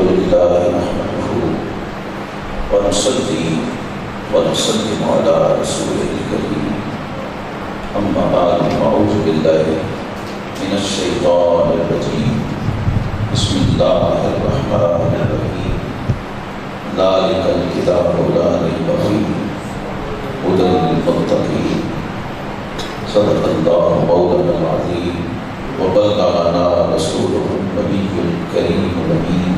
لله نحمده ونصلي ونسلم على رسوله الكريم أما بعد أعوذ بالله من الشيطان الرجيم بسم الله الرحمن الرحيم ذلك الكتاب لا ريب فيه هدى للمتقين صدق الله مولانا العظيم وبلغنا رسوله النبي الكريم الأمين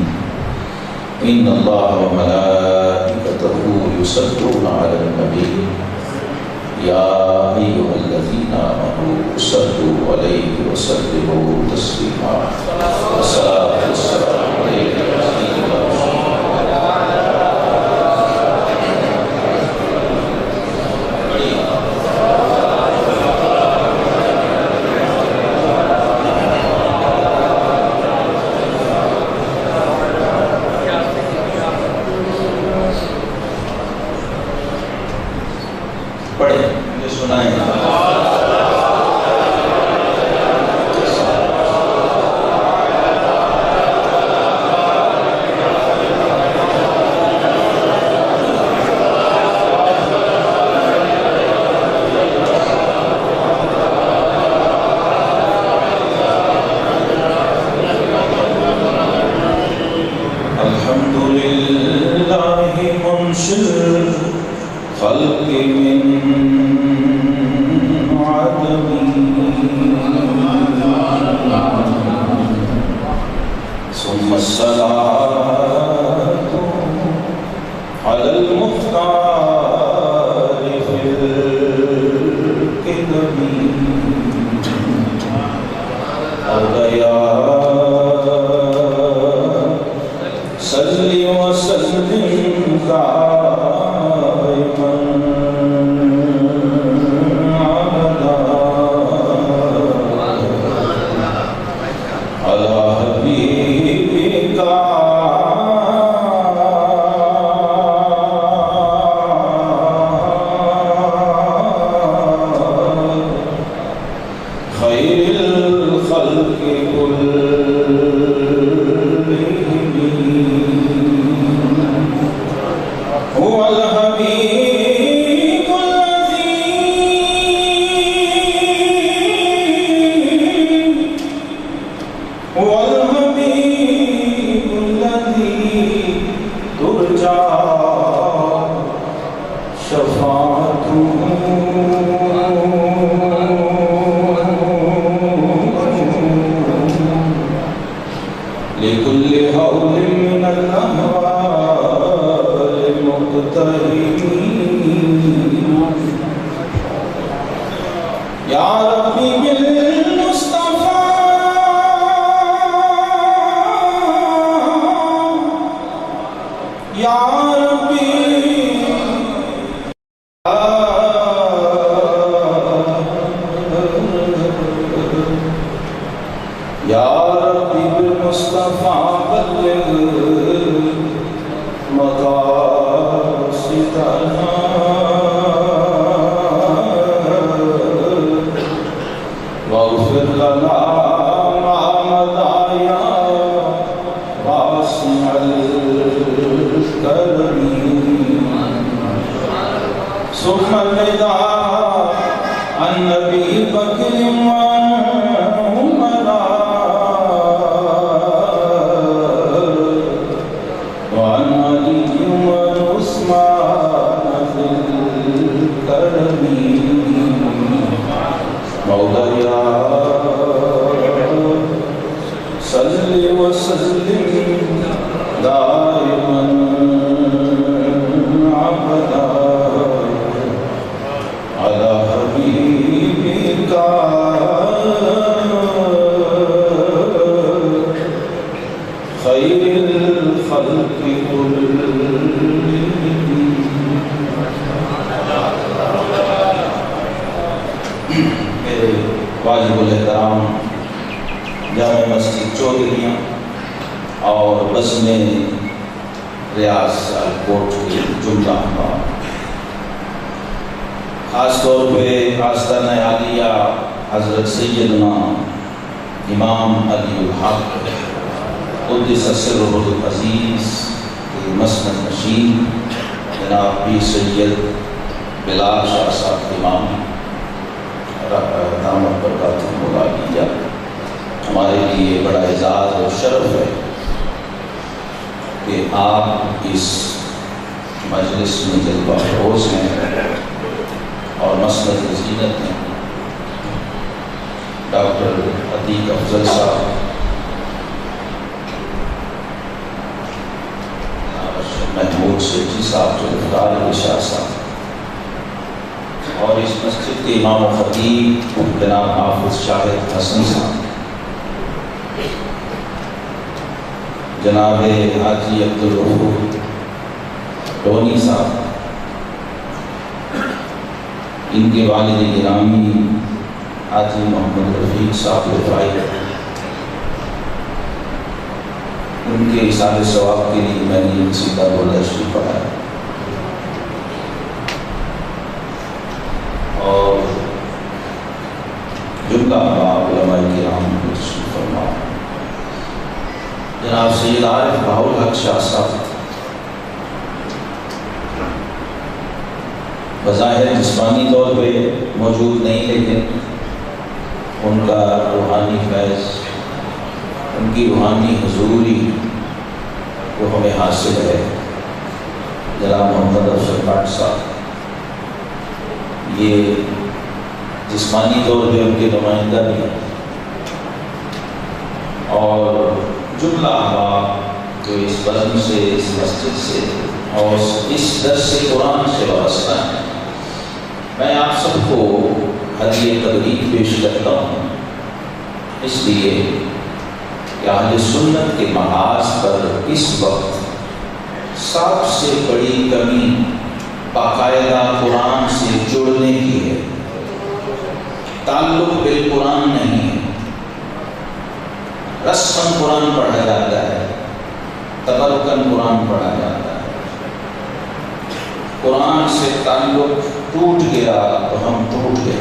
إن الله وملائكته يصلون على النبي يا أيها الذين آمنوا صلوا عليه وسلموا تسليما والصلاة والسلام عليك يا سيدنا ثم الصلاة على المختار في الكتب أولياء صل وسلم دائما على حبيبك خير الخلق كلهم هو الحبيب الذي ترجى شفاعته لكل هول من الأهوال مقتهمين يا ربي بالمصطفى يا ربي يا ربي بالمصطفى بلغ مقاصدنا واغفر لنا ما مضى يا واسع الكرم ثم النداء عن نبي بكر وعمر وعن علي وعثمان في الكرم مولاي صل وسلم دائما ابدا على حبيبك خير الخلق كلهم. میرے واجب الاحترام جامع مسجد چودھریاں اور بزم ریاض کوٹ کے جملہ احباب، خاص طور پہ آستانہ عالیہ حضرت سیدنا امام علی الحق قدس سرہ العزیز کے مسند نشین جناب پیر سید بلال شاہ صاحب امام دامت برکاتہ العالیہ، ہمارے لیے بڑا اعزاز اور شرف ہے کہ آپ اس مجلس میں جلوہ افروز ہیں اور مسند زینت ہیں۔ ڈاکٹر عتیق افضل صاحب، محمود سیٹھی صاحب، ذوالفقار شاہ صاحب، اور اس مسجد کے امام و خطیب جناب حافظ شاہد حسن صاحب، جناب حاجی عبدالغفور ٹونی صاحب، ان کے والد گرامی حاجی محمد رفیق صاحب رفائی، ان کے اثار ثواب کے لیے میں نے سیدھا بولنا شریف پڑھا ہے، اور جملہ علماء کرام کو تشریف فرما، جناب سید عارف بہاؤل حق شاہ صاحب بظاہر جسمانی طور پہ موجود نہیں، لیکن ان کا روحانی فیض، ان کی روحانی حضوری وہ ہمیں حاصل ہے۔ جناب محمد افضل بٹ صاحب، یہ جسمانی طور پہ ان کے نمائندہ بھی ہیں، اور جملہ احباب جو اس بزم سے، اس مسجد سے اور اس درس قرآن سے وابستہ ہیں، میں آپ سب کو ہدیہ تبریک پیش کرتا ہوں، اس لیے کہ اہل سنت کے محاذ پر اس وقت سب سے بڑی کمی باقاعدہ قرآن سے جڑنے کی ہے، تعلق بالقرآن نہیں ہے۔ رسماً قرآن پڑھا جاتا ہے، تبرکاً قرآن پڑھا جاتا ہے، قرآن سے تعلق ٹوٹ گیا تو ہم ٹوٹ گئے،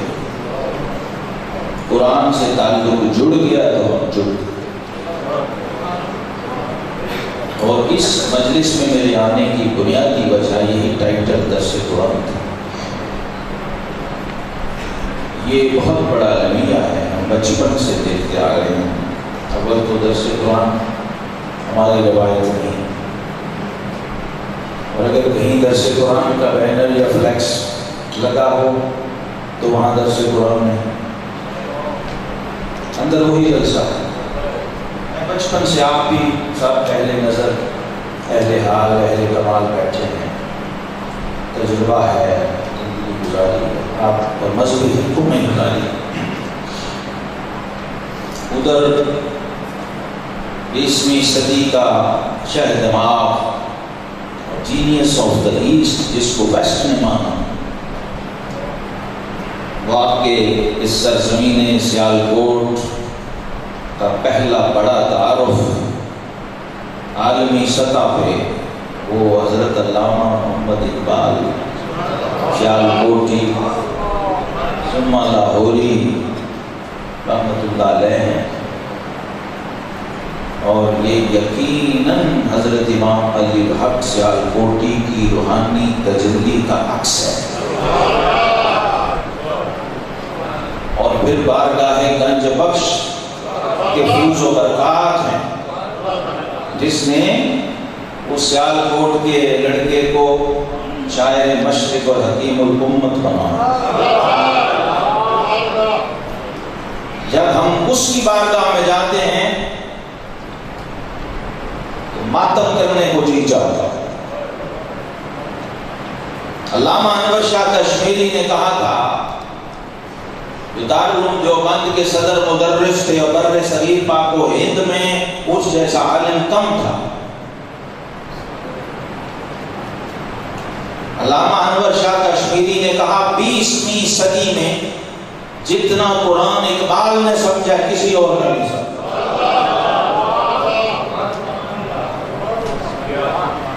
قرآن سے تعلق جڑ گیا تو ہم جڑ گئے۔ اور اس مجلس میں میرے آنے کی بنیادی وجہ یہی ٹائٹل درس قرآن تھا۔ یہ بہت بڑا المیہ ہے، ہم بچپن سے دیکھتے آ رہے ہیں۔ اول تو درس قرآن ہماری روایت نہیں، اور اگر کہیں درس قرآن کا بینر یا فلیکس لگا ہو تو وہاں درس قرآن نہیں، اندر وہی جلسہ ہے۔ میں بچپن سے، آپ بھی سب اہل نظر، اہل حال، اہل کمال بیٹھے ہیں، تجربہ ہے، زندگی گزاری ہے، آپ اور مذہبی حکم میں گزاری۔ ادھر 20ویں صدی کا شہ دماغ، جینیس آف دا ایسٹ جس کو ویسٹ نے مانا، وہ آپ کے اس سرزمین سیالکوٹ کا پہلا بڑا تعارف عالمی سطح پہ وہ حضرت علامہ محمد اقبال سیالکوٹی ثم لاہوری رحمۃ اللہ علیہ ہیں، اور یہ یقیناً حضرت امام علی الحق سیالکوٹی کی روحانی تجلی کا عکس ہے۔ اور پھر بارگاہ گنج بخش کے فیوز و برکات ہیں، جس نے اس سیالکوٹ کے لڑکے کو شاعر مشرق اور حکیم الامت بنایا۔ جب ہم اس کی بارگاہ میں جاتے ہیں تو ماتم کرنے کو جی چاہتا ہے۔ علامہ انور شاہ کشمیری نے کہا تھا، جو دارالعلوم دیوبند کے صدر مدرس تھے اور بر صغیر پاک و ہند میں اس جیسا عالم کم تھا۔ علامہ انور شاہ کشمیری نے کہا 20ویں صدی میں جتنا قرآن اقبال نے سمجھا کسی اور نے نہیں سمجھا۔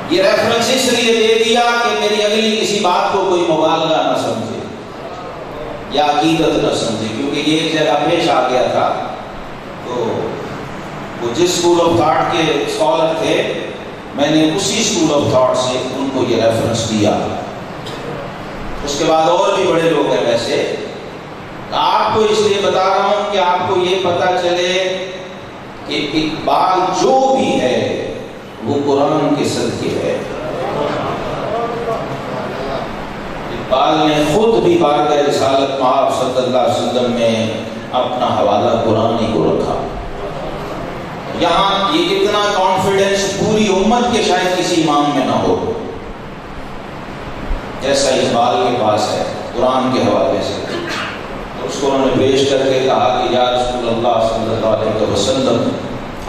یہ ریفرنس اس لیے دے دیا کہ میری اگلی کسی بات کو کوئی مبالغہ نہ سمجھے یا عقیدت نہ سمجھے، کیونکہ یہ ایک جگہ پیش آ گیا تھا تو وہ جس اسکول آف تھاٹ کے اسکالر تھے، میں نے اسی اسکول آف تھاٹ سے ان کو یہ ریفرنس دیا۔ اس کے بعد اور بھی بڑے لوگ ہیں ویسے، آپ کو اس لیے بتا رہا ہوں کہ آپ کو یہ پتہ چلے کہ اقبال جو بھی ہے وہ قرآن کے صدقے ہے۔ اقبال نے خود بھی بارگاہ رسالت مآب صلی اللہ علیہ وسلم میں اپنا حوالہ قرآن ہی کو رکھا۔ یہاں یہ اتنا کانفیڈنس پوری امت کے شاید کسی امام میں نہ ہو جیسا اقبال کے پاس ہے قرآن کے حوالے سے۔ تو اس کو انہوں نے پیش کر کے کہا کہ یا رسول اللہ صلی اللہ علیہ وسلم،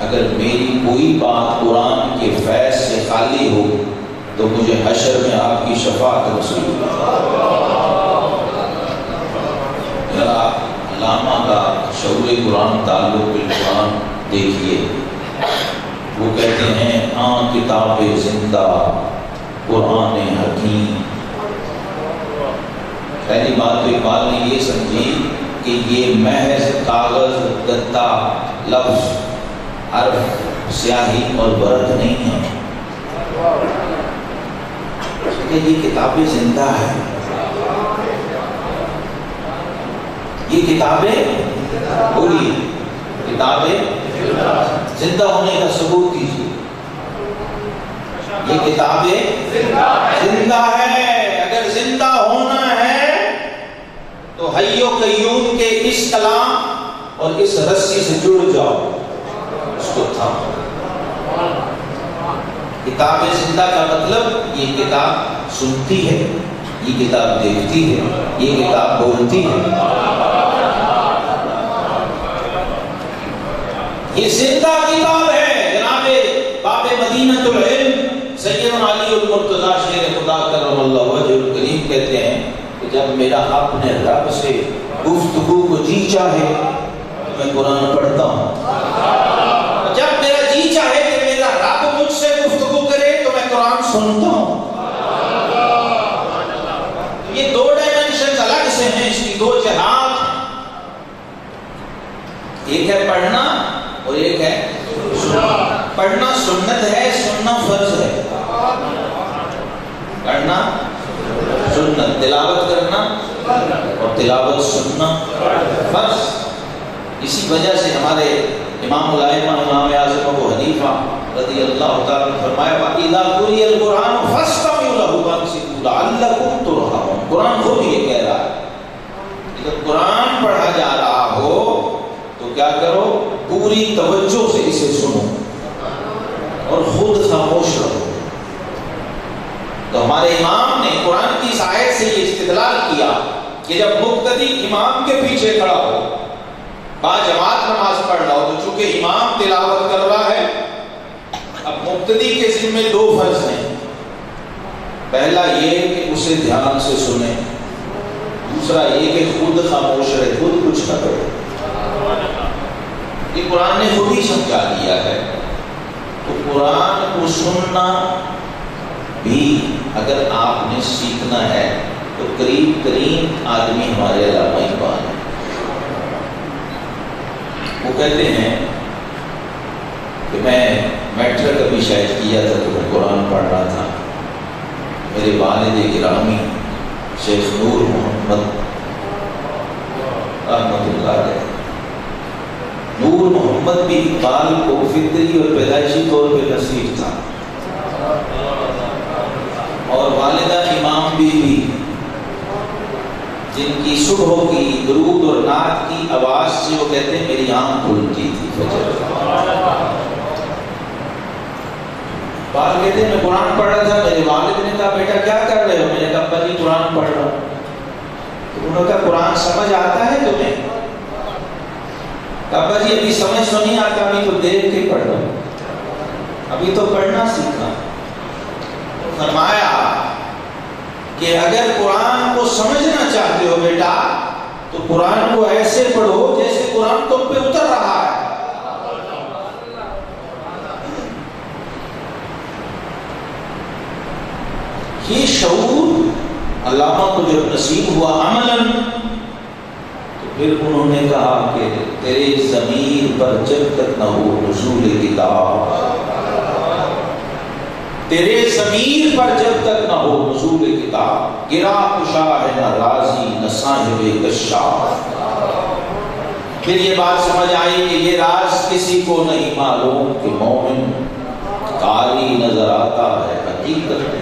اگر میری کوئی بات قرآن کے فیض سے خالی ہو تو مجھے حشر میں آپ کی شفاعت نصیب ہو۔ ذرا علامہ کا شعور قرآن تعلق بالقرآن دیکھیے، وہ کہتے ہیں کتاب زندہ قرآن حکیم۔ پہلی بات تو اقبال نے یہ سمجھی کہ یہ محض کاغذ، گدا، لفظ، حرف، سیاہی اور برق نہیں ہے، کہ یہ کتابیں زندہ ہے۔ یہ کتابیں بولی کتابیں زندہ ہونے کا ثبوت دیجیے۔ یہ کتابیں زندہ ہے، اگر زندہ ہونا ہے تو حی و قیوم کے اس کلام اور اس رسی سے جڑ جاؤ، اس کو تھامو۔ کتاب زندہ کا مطلب یہ کتاب سنتی ہے، یہ کتاب دیکھتی ہے، یہ کتاب بولتی ہے، یہ زندہ کتاب ہے۔ جناب باب مدینۃ العلم سیدنا علی المرتضی شیر خدا کرم اللہ وجہ الکریم کہتے ہیں کہ جب میرا اپنے رب سے گفتگو کو جی چاہے تو میں قرآن پڑھتا ہوں، جب میرا جی چاہے کہ میرا رب مجھ سے گفتگو کرے تو میں قرآن سنتا ہوں۔ یہ دو ڈائمنشنز الگ سے ہیں، اس کی دو جہات، ایک ہے پڑھنا اور ایک ہے پڑھنا سنت ہے، سننا فرض ہے۔ پڑھنا سنت، تلاوت کرنا اور تلاوت سننا فرض۔ اسی وجہ سے ہمارے امام الائمہ امام اعظم ابو حنیفہ رضی اللہ تعالیٰ نے فرمایا وَإِذَا قُرِئَ الْقُرْآنُ فَاسْتَمِعُوا لَهُ وَأَنصِتُوا لَعَلَّكُمْ تُرْحَمُونَ۔ قرآن خود یہ کہہ رہا ہے، جب قرآن پڑھا جا رہا ہو تو کیا کرو، پوری توجہ سے اسے سنو اور خود خاموش رہو۔ تو ہمارے امام نے قرآن کی اس آیت سے یہ استدلال کیا کہ جب مقتدی امام کے پیچھے کھڑا ہو، با جماعت نماز پڑھ رہا ہو، تو چونکہ امام تلاوت کر رہا ہے، اب مقتدی کے ذمہ دو فرض ہیں۔ پہلا یہ کہ اسے دھیان سے سنے، دوسرا یہ کہ خود خاموش رہے، خود کچھ نہ کرے۔ یہ قرآن نے خود ہی سمجھا دیا ہے۔ تو قرآن کو سننا بھی اگر آپ نے سیکھنا ہے تو قریب ترین آدمی ہمارے علامہ اقبال ہیں۔ وہ کہتے ہیں کہ میں میٹرک ابھی شاید کیا تھا تو میں قرآن پڑھ رہا تھا، میرے والد گرامی شیخ نور محمد رحمۃ اللہ علیہ، نور محمد بھی اقبال کو فطری اور پیدائشی طور پہ نصیب تھا، اور والدہ امام بی بی جن کی صبح کی درود اور نعت کی آواز سے وہ کہتے ہیں میری آنکھ کھلتی تھی فجر۔ بعد کہتے ہیں میں قرآن پڑھ رہا تھا، میرے والد نے کہا بیٹا کیا کر رہے ہو؟ میں نے کہا ابا جی قرآن پڑھ رہا ہوں۔ تو انہوں نے کہا قرآن سمجھ آتا ہے تمہیں؟ ابا جی ابھی سمجھ تو نہیں آتا، ابھی تو دیکھ کے پڑھ رہا ہوں، ابھی تو پڑھنا سیکھنا۔ فرمایا کہ اگر قرآن کو سمجھنا چاہتے ہو بیٹا تو قرآن کو ایسے پڑھو جیسے قرآن تم پہ اتر رہا ہے۔ یہ شعور علامہ کو جب نصیب ہوا عملاً، تو پھر انہوں نے کہا کہ تیرے ضمیر پر جب تک نہ ہو نزول کتاب، تیرے ضمیر پر جب تک نہ ہو نزول کتاب، گرا کشا ہے نہ رازی نہ صاحب کشاف۔ پھر یہ بات سمجھ آئی کہ یہ راز کسی کو نہیں معلوم کہ مومن قاری نظر آتا ہے حقیقت ہے۔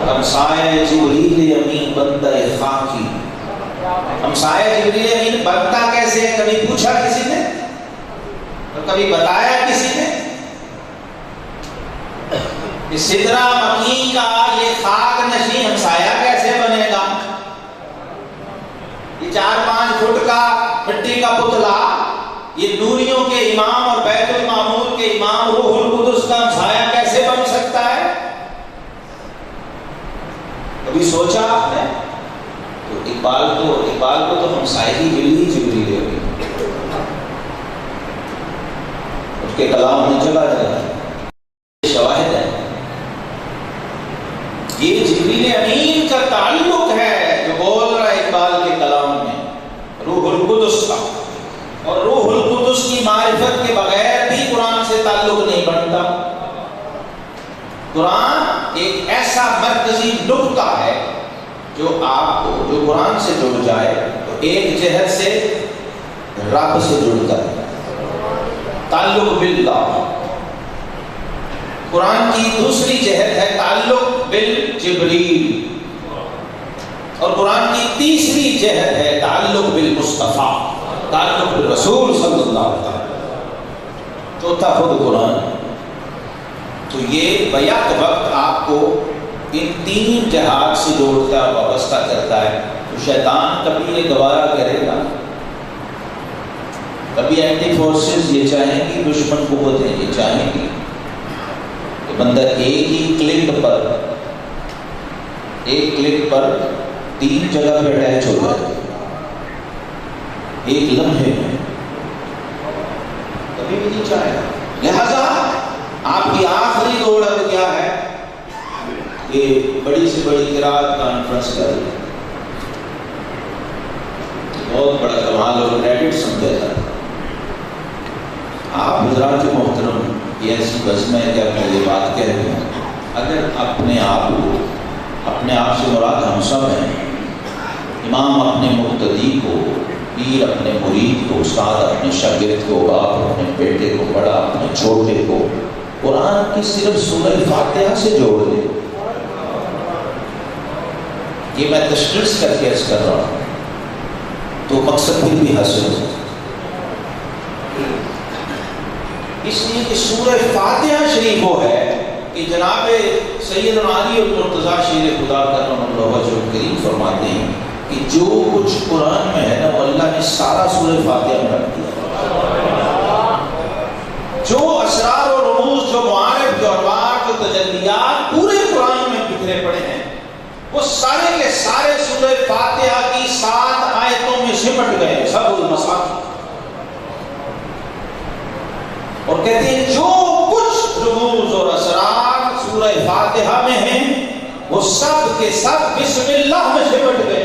ہمسائے جبریل امین بندہ خاکی، ہمسائے جبریل امین بنتا کیسے ہے؟ کبھی پوچھا کسی نے؟ کبھی بتایا کسی نے؟ سدرہ مکین کا یہ خاک نشین ہمسایہ کیسے بنے گا؟ یہ 4-5 فٹ کا مٹی کا پتلا یہ نوریوں کے امام اور بیت المعمور کے امام روح القدس کا ہمسایہ کیسے بن سکتا ہے؟ کبھی سوچا آپ نے؟ تو اقبال کو تو ہمسائے کی جبریل ہوگی، اس کے کلام میں چلا جائے شواہد ہے۔ یہ جبریل امین کا تعلق ہے جو بول رہا ہے اقبال کے کلام میں روح القدس کا، اور روح القدس کی معرفت کے بغیر بھی قرآن سے تعلق نہیں بنتا۔ قرآن ایک ایسا مرکزی نقطہ ہے جو آپ کو جو قرآن سے جڑ جائے تو ایک جہت سے رب سے جڑتا ہے، تعلق باللہ۔ قرآن کی دوسری جہت ہے تعلق بالجبریل، اور قرآن کی تیسری جہت ہے تعلق بالمصطفیٰ، تعلق بالرسول صلی اللہ علیہ وسلم، چوتھا خود قرآن۔ تو یہ بیک وقت آپ کو ان 3 جہات سے جوڑتا ہے، وابستہ کرتا ہے۔ تو شیطان کبھی یہ گوارا کرے گا، کبھی اینٹی فورسز یہ چاہیں گی، دشمن قوتیں یہ چاہیں گی کہ بندہ ایک ہی کلک پر 3 جگہ پہ اٹیچ ہو جائے، ایک لمحے میں، کبھی بھی نہیں چاہے گا۔ لہذا آپ کی آخری دوڑ اب کیا ہے کہ بڑی سے بڑی قرات کانفرنس کر لیں، بہت بڑا کمال اور کریڈٹ سمجھا جاتا ہے۔ آپ حضرات محترم یہ ایسی بزم ہے کہ آپ یہ بات کہہ رہے ہیں، اگر اپنے آپ سے مراد ہم سب ہیں، امام اپنے مقتدی کو، پیر اپنے مرید کو، استاد اپنے شاگرد کو، باپ اپنے بیٹے کو، بڑا اپنے چھوٹے کو قرآن کی صرف سورہ فاتحہ سے جوڑ دے، یہ میں تشخیص کر کے عرض کر رہا ہوں، تو مقصد بھی حاصل ہو۔ اس لیے کہ سورہ فاتحہ شریف وہ ہے کہ جناب سیدنا علی المرتضیٰ شیر خدا کرم اللہ وجہہ کریم فرماتے ہیں کہ جو کچھ قرآن میں ہے نا وہ اللہ نے سارا سورہ فاتحہ میں رکھ دیا، جو اسرار و رموز، جو معارف، جو انوار، جو تجلیات پورے قرآن میں بکھرے پڑے ہیں، وہ سارے کے سارے سورہ فاتحہ کی 7 آیتوں میں سمٹ گئے، سب المصاحف۔ اور کہتے ہیں جو کچھ رموز اور اسرار سورہ فاتحہ میں ہیں وہ سب کے سب بسم اللہ میں سمٹ گئے،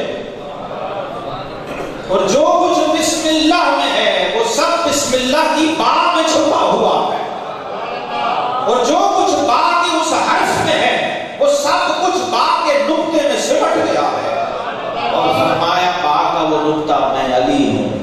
اور جو کچھ بسم اللہ میں ہے وہ سب بسم اللہ کی با میں چھپا ہوا ہے، اور جو کچھ با کی اس حرف میں ہے وہ سب کچھ با کے نقطے میں سمٹ گیا ہے، اور فرمایا با کا وہ نقطہ میں علی ہوں۔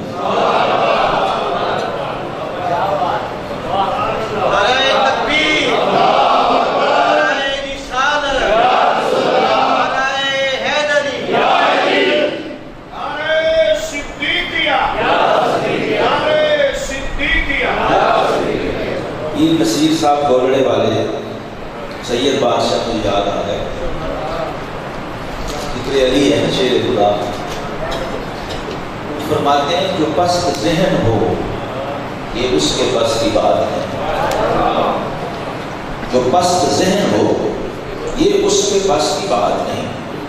نصیر صاحب گولڑے والے سید بادشاہ کو یاد آ گئے، ذکر علی ہے شیر خدا، فرماتے ہیں جو پست ذہن ہو یہ اس کے بس کی بات ہے، جو پست ذہن ہو یہ اس کے بس کی بات نہیں۔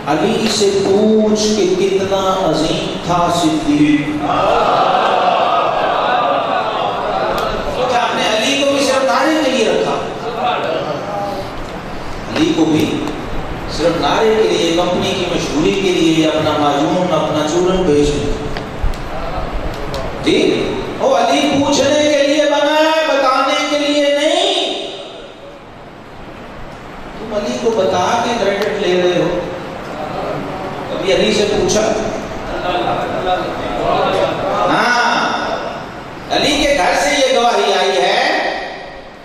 علی سے پوچھ کہ کتنا عظیم تھا صدیق، علی کو بھی صرف نعرے کے لیے، کمپنی کی مشہوری کے لیے اپنا معجون اپنا چورن بیچ جی وہ علی پوچھنے کے لیے بنا ہے، بتانے کے لیے نہیں۔ تم علی کو بتا کے کریڈٹ لے رہے ہو، کبھی علی سے پوچھا؟ ہاں، علی کے گھر سے یہ گواہی آئی ہے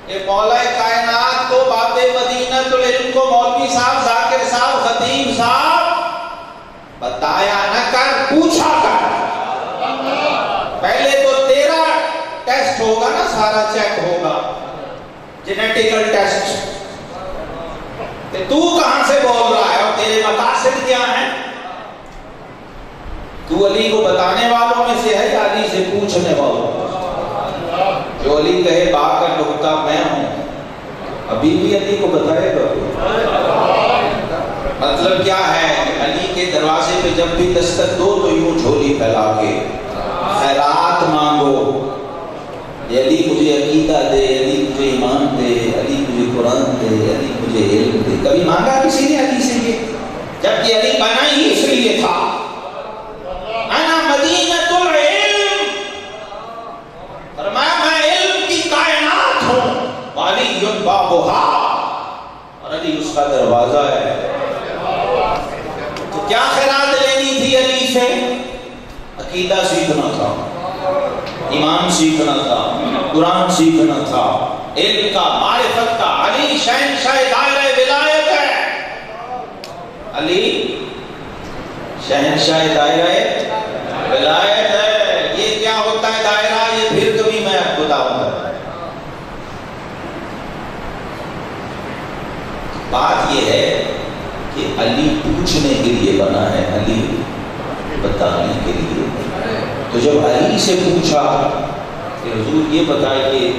کہ مولا کائنات کو باب مدینۃ العلم کو مولوی صاحب، ذاکر صاحب، خطیب صاحب بتایا نہ کر، پوچھا کر۔ پہلے تو تیرا ٹیسٹ ہوگا نا، سارا چیک ہوگا، جینیٹیکل ٹیسٹ، کہ تو کہاں سے بول رہا ہے اور تیرے مقاصد کیا ہیں؟ تو علی کو بتانے والوں میں سے ہے یا علی سے پوچھنے والوں؟ جو علی کہے با کا نقطہ میں ہوں، ابھی بھی علی کو بتائے گا۔ مطلب کیا ہے؟ علی کے دروازے پہ جب بھی دستک دو تو یوں جھولی پھیلا کے خیرات مانگو، یہ علی مجھے عقیدہ دے، علی مجھے ایمان دے، علی مجھے قرآن دے، علی مجھے علم دے۔ کبھی مانگا کسی نے علی سے یہ؟ جبکہ علی بنا ہی اس لیے تھا، انا مدینۃ العلم، فرمایا میں علم کی کائنات ہوں، وعلی بابھا، اور علی اس کا دروازہ ہے۔ تو کیا خیرات لینی تھی علی سے؟ عقیدہ سیکھنا تھا، ایمان سیکھنا تھا، قرآن سیکھنا تھا، علم کا، معرفت کا۔ علی شہنشاہ دائرہ ولایت ہے، علی شہنشاہ دائرہ ولایت ہے۔ یہ کیا ہوتا ہے دائرہ؟ یہ پھر کبھی میں آپ کو بتاؤں گا۔ بات یہ ہے کہ علی پوچھنے کے لیے بنا ہے، علی بتانے کے لیے۔ تو جب علی سے پوچھا کہ حضور یہ بتائیے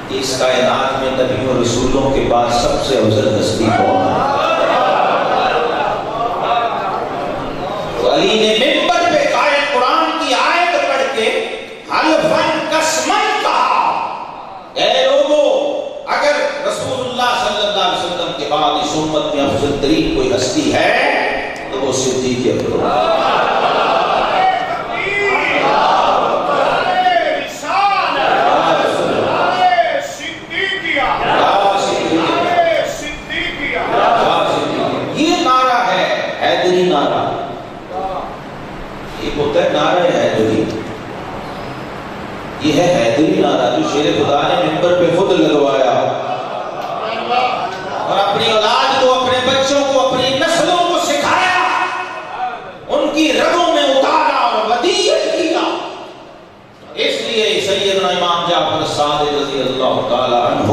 کہ اس کائنات میں نبیوں اور رسولوں کے بعد سب سے افضل ہستی کون ہے، تو علی نے منبر پہ قائل قرآن کی آیت پڑھ کے حلفاً قسماً کہا، اے لوگو اگر رسول اللہ صلی اللہ علیہ وسلم کے بعد اس امت میں افضل ترین کوئی ہستی ہے تو وہ صدیق اکبر۔ یہ ہے حیدری نعرہ جو شیر خدا نے منبر پہ خود لگوایا، اور اپنی اولاد کو، اپنے بچوں کو، اپنی نسلوں کو سکھایا، ان کی رگوں میں اتارا اور ودیعت کیا۔ اس لیے سیدنا امام جعفر صادق رضی اللہ تعالی عنہ،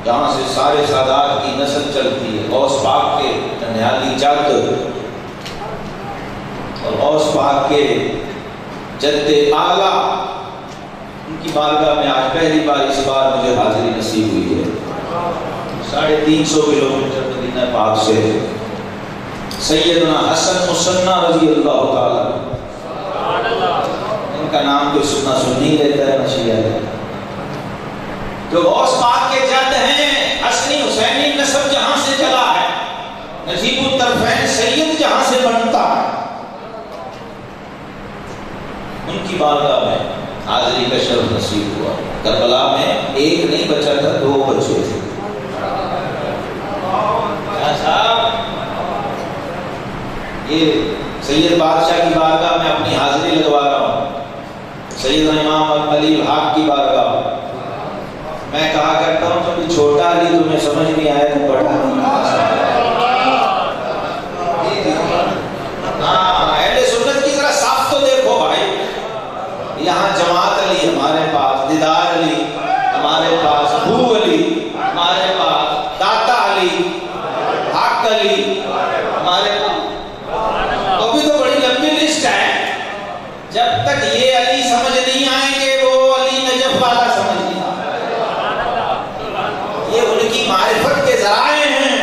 جہاں سے سارے سادات کی نسل چلتی ہے، غوث پاک کے ننیالی جد اور غوث پاک کے جد اعلیٰ، ان کی بارگاہ میں آج پہلی بار اس بار مجھے حاضری نصیب ہوئی ہے۔ 350 کلومیٹر مدینہ پاک سے سیدنا حسن مصنع رضی اللہ تعالیٰ، ان کا نام کوئی سننا سنی لیتا ہے، مشیعہ ہے، جو غوث پاک کے جد ہیں، حسنی حسینی نسب جہاں سے چلا ہے، نجیب الطرفین سید جہاں سے بنتا ہے، ان کی بارگاہ میں حاضری کا شرف نصیب ہوا۔ کربلا میں ایک نہیں بچا تھا، 2 بچے تھے۔ یہ سید بادشاہ کی بارگاہ میں اپنی حاضری لگوا رہا ہوں، سیدنا امام علی الحق کی بارگاہ میں کہا کرتا ہوں کہ چھوٹا علی تمہیں سمجھ نہیں آیا تو بڑا نہیں۔ اہل سنت کی ذرا صاف تو دیکھو بھائی، یہاں جماعت علی ہمارے پاس، دیدار علی ہمارے پاس، بھو علی ہمارے پاس، داتا علی، حق علی ہمارے پاس، تو بھی تو بڑی لمبی لسٹ ہے۔ جب تک یہ علی سمجھ نہیں آئیں گے وہ علی نجف والا سمجھ نہیں آئے۔ یہ ان کی معرفت کے ذرائع ہیں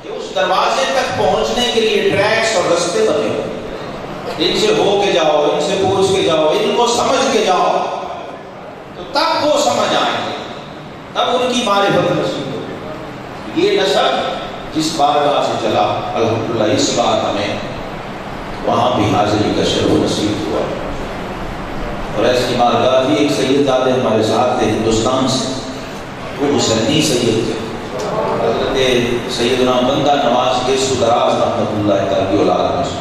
کہ اس دروازے تک پہنچنے کے لیے ٹریکس اور رستے بنے ہوئے، ان سے ہو کے جاؤ، ان سے پوچھ کے جاؤ، ان کو سمجھ کے جاؤ، تو تب وہ سمجھ آئیں گے، تب ان کی معرفت نصیب ہوگی۔ یہ نسب جس بارگاہ سے چلا الحمدللہ اس بار ہمیں وہاں بھی حاضری کا شرف نصیب ہوا. اور ایسی بارگاہ بھی ایک سید زادے ہمارے ساتھ تھے ہندوستان سے، وہ حسینی سید تھے، حضرت سیدنا بندہ نواز کے سدراز رحمۃ اللہ تعالی اولاد میں سے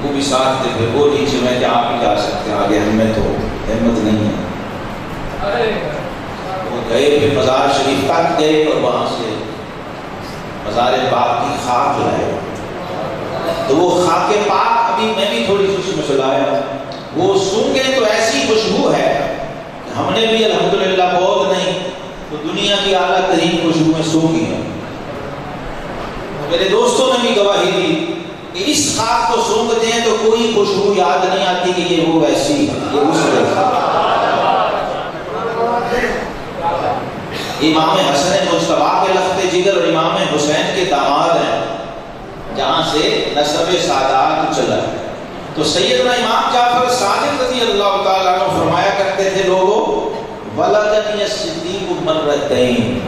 وہ بھی ساتھ تھے. پھر وہ نیچے میں کہ آپ ہی جا سکتے ہیں، آگے ہمیں تو ہمت نہیں ہے. وہ گئے پھر مزار شریف تک گئے اور وہاں سے مزار پاک کی خاک لائے. تو وہ خاک پاک ابھی میں بھی تھوڑی سی اس میں سلایا، وہ سونگیں تو ایسی خوشبو ہے کہ ہم نے بھی الحمدللہ بہت نہیں تو دنیا کی اعلیٰ ترین خوشبوئیں سونگی ہیں. میرے دوستوں نے بھی گواہی دی کہ اس خاک کو سونگتے ہیں تو کوئی خوشبو یاد نہیں آتی کہ یہ وہ ویسی ہے، یہ اس طرح. امام حسن مجتبیٰ کے لخت جگر اور امام حسین کے داماد ہیں جہاں سے نسب سادات چلا ہے. تو سیدنا امام جعفر صادق رضی اللہ تعالیٰ عنہ فرمایا کرتے تھے لوگوں ولدنی الصدیق مرتین،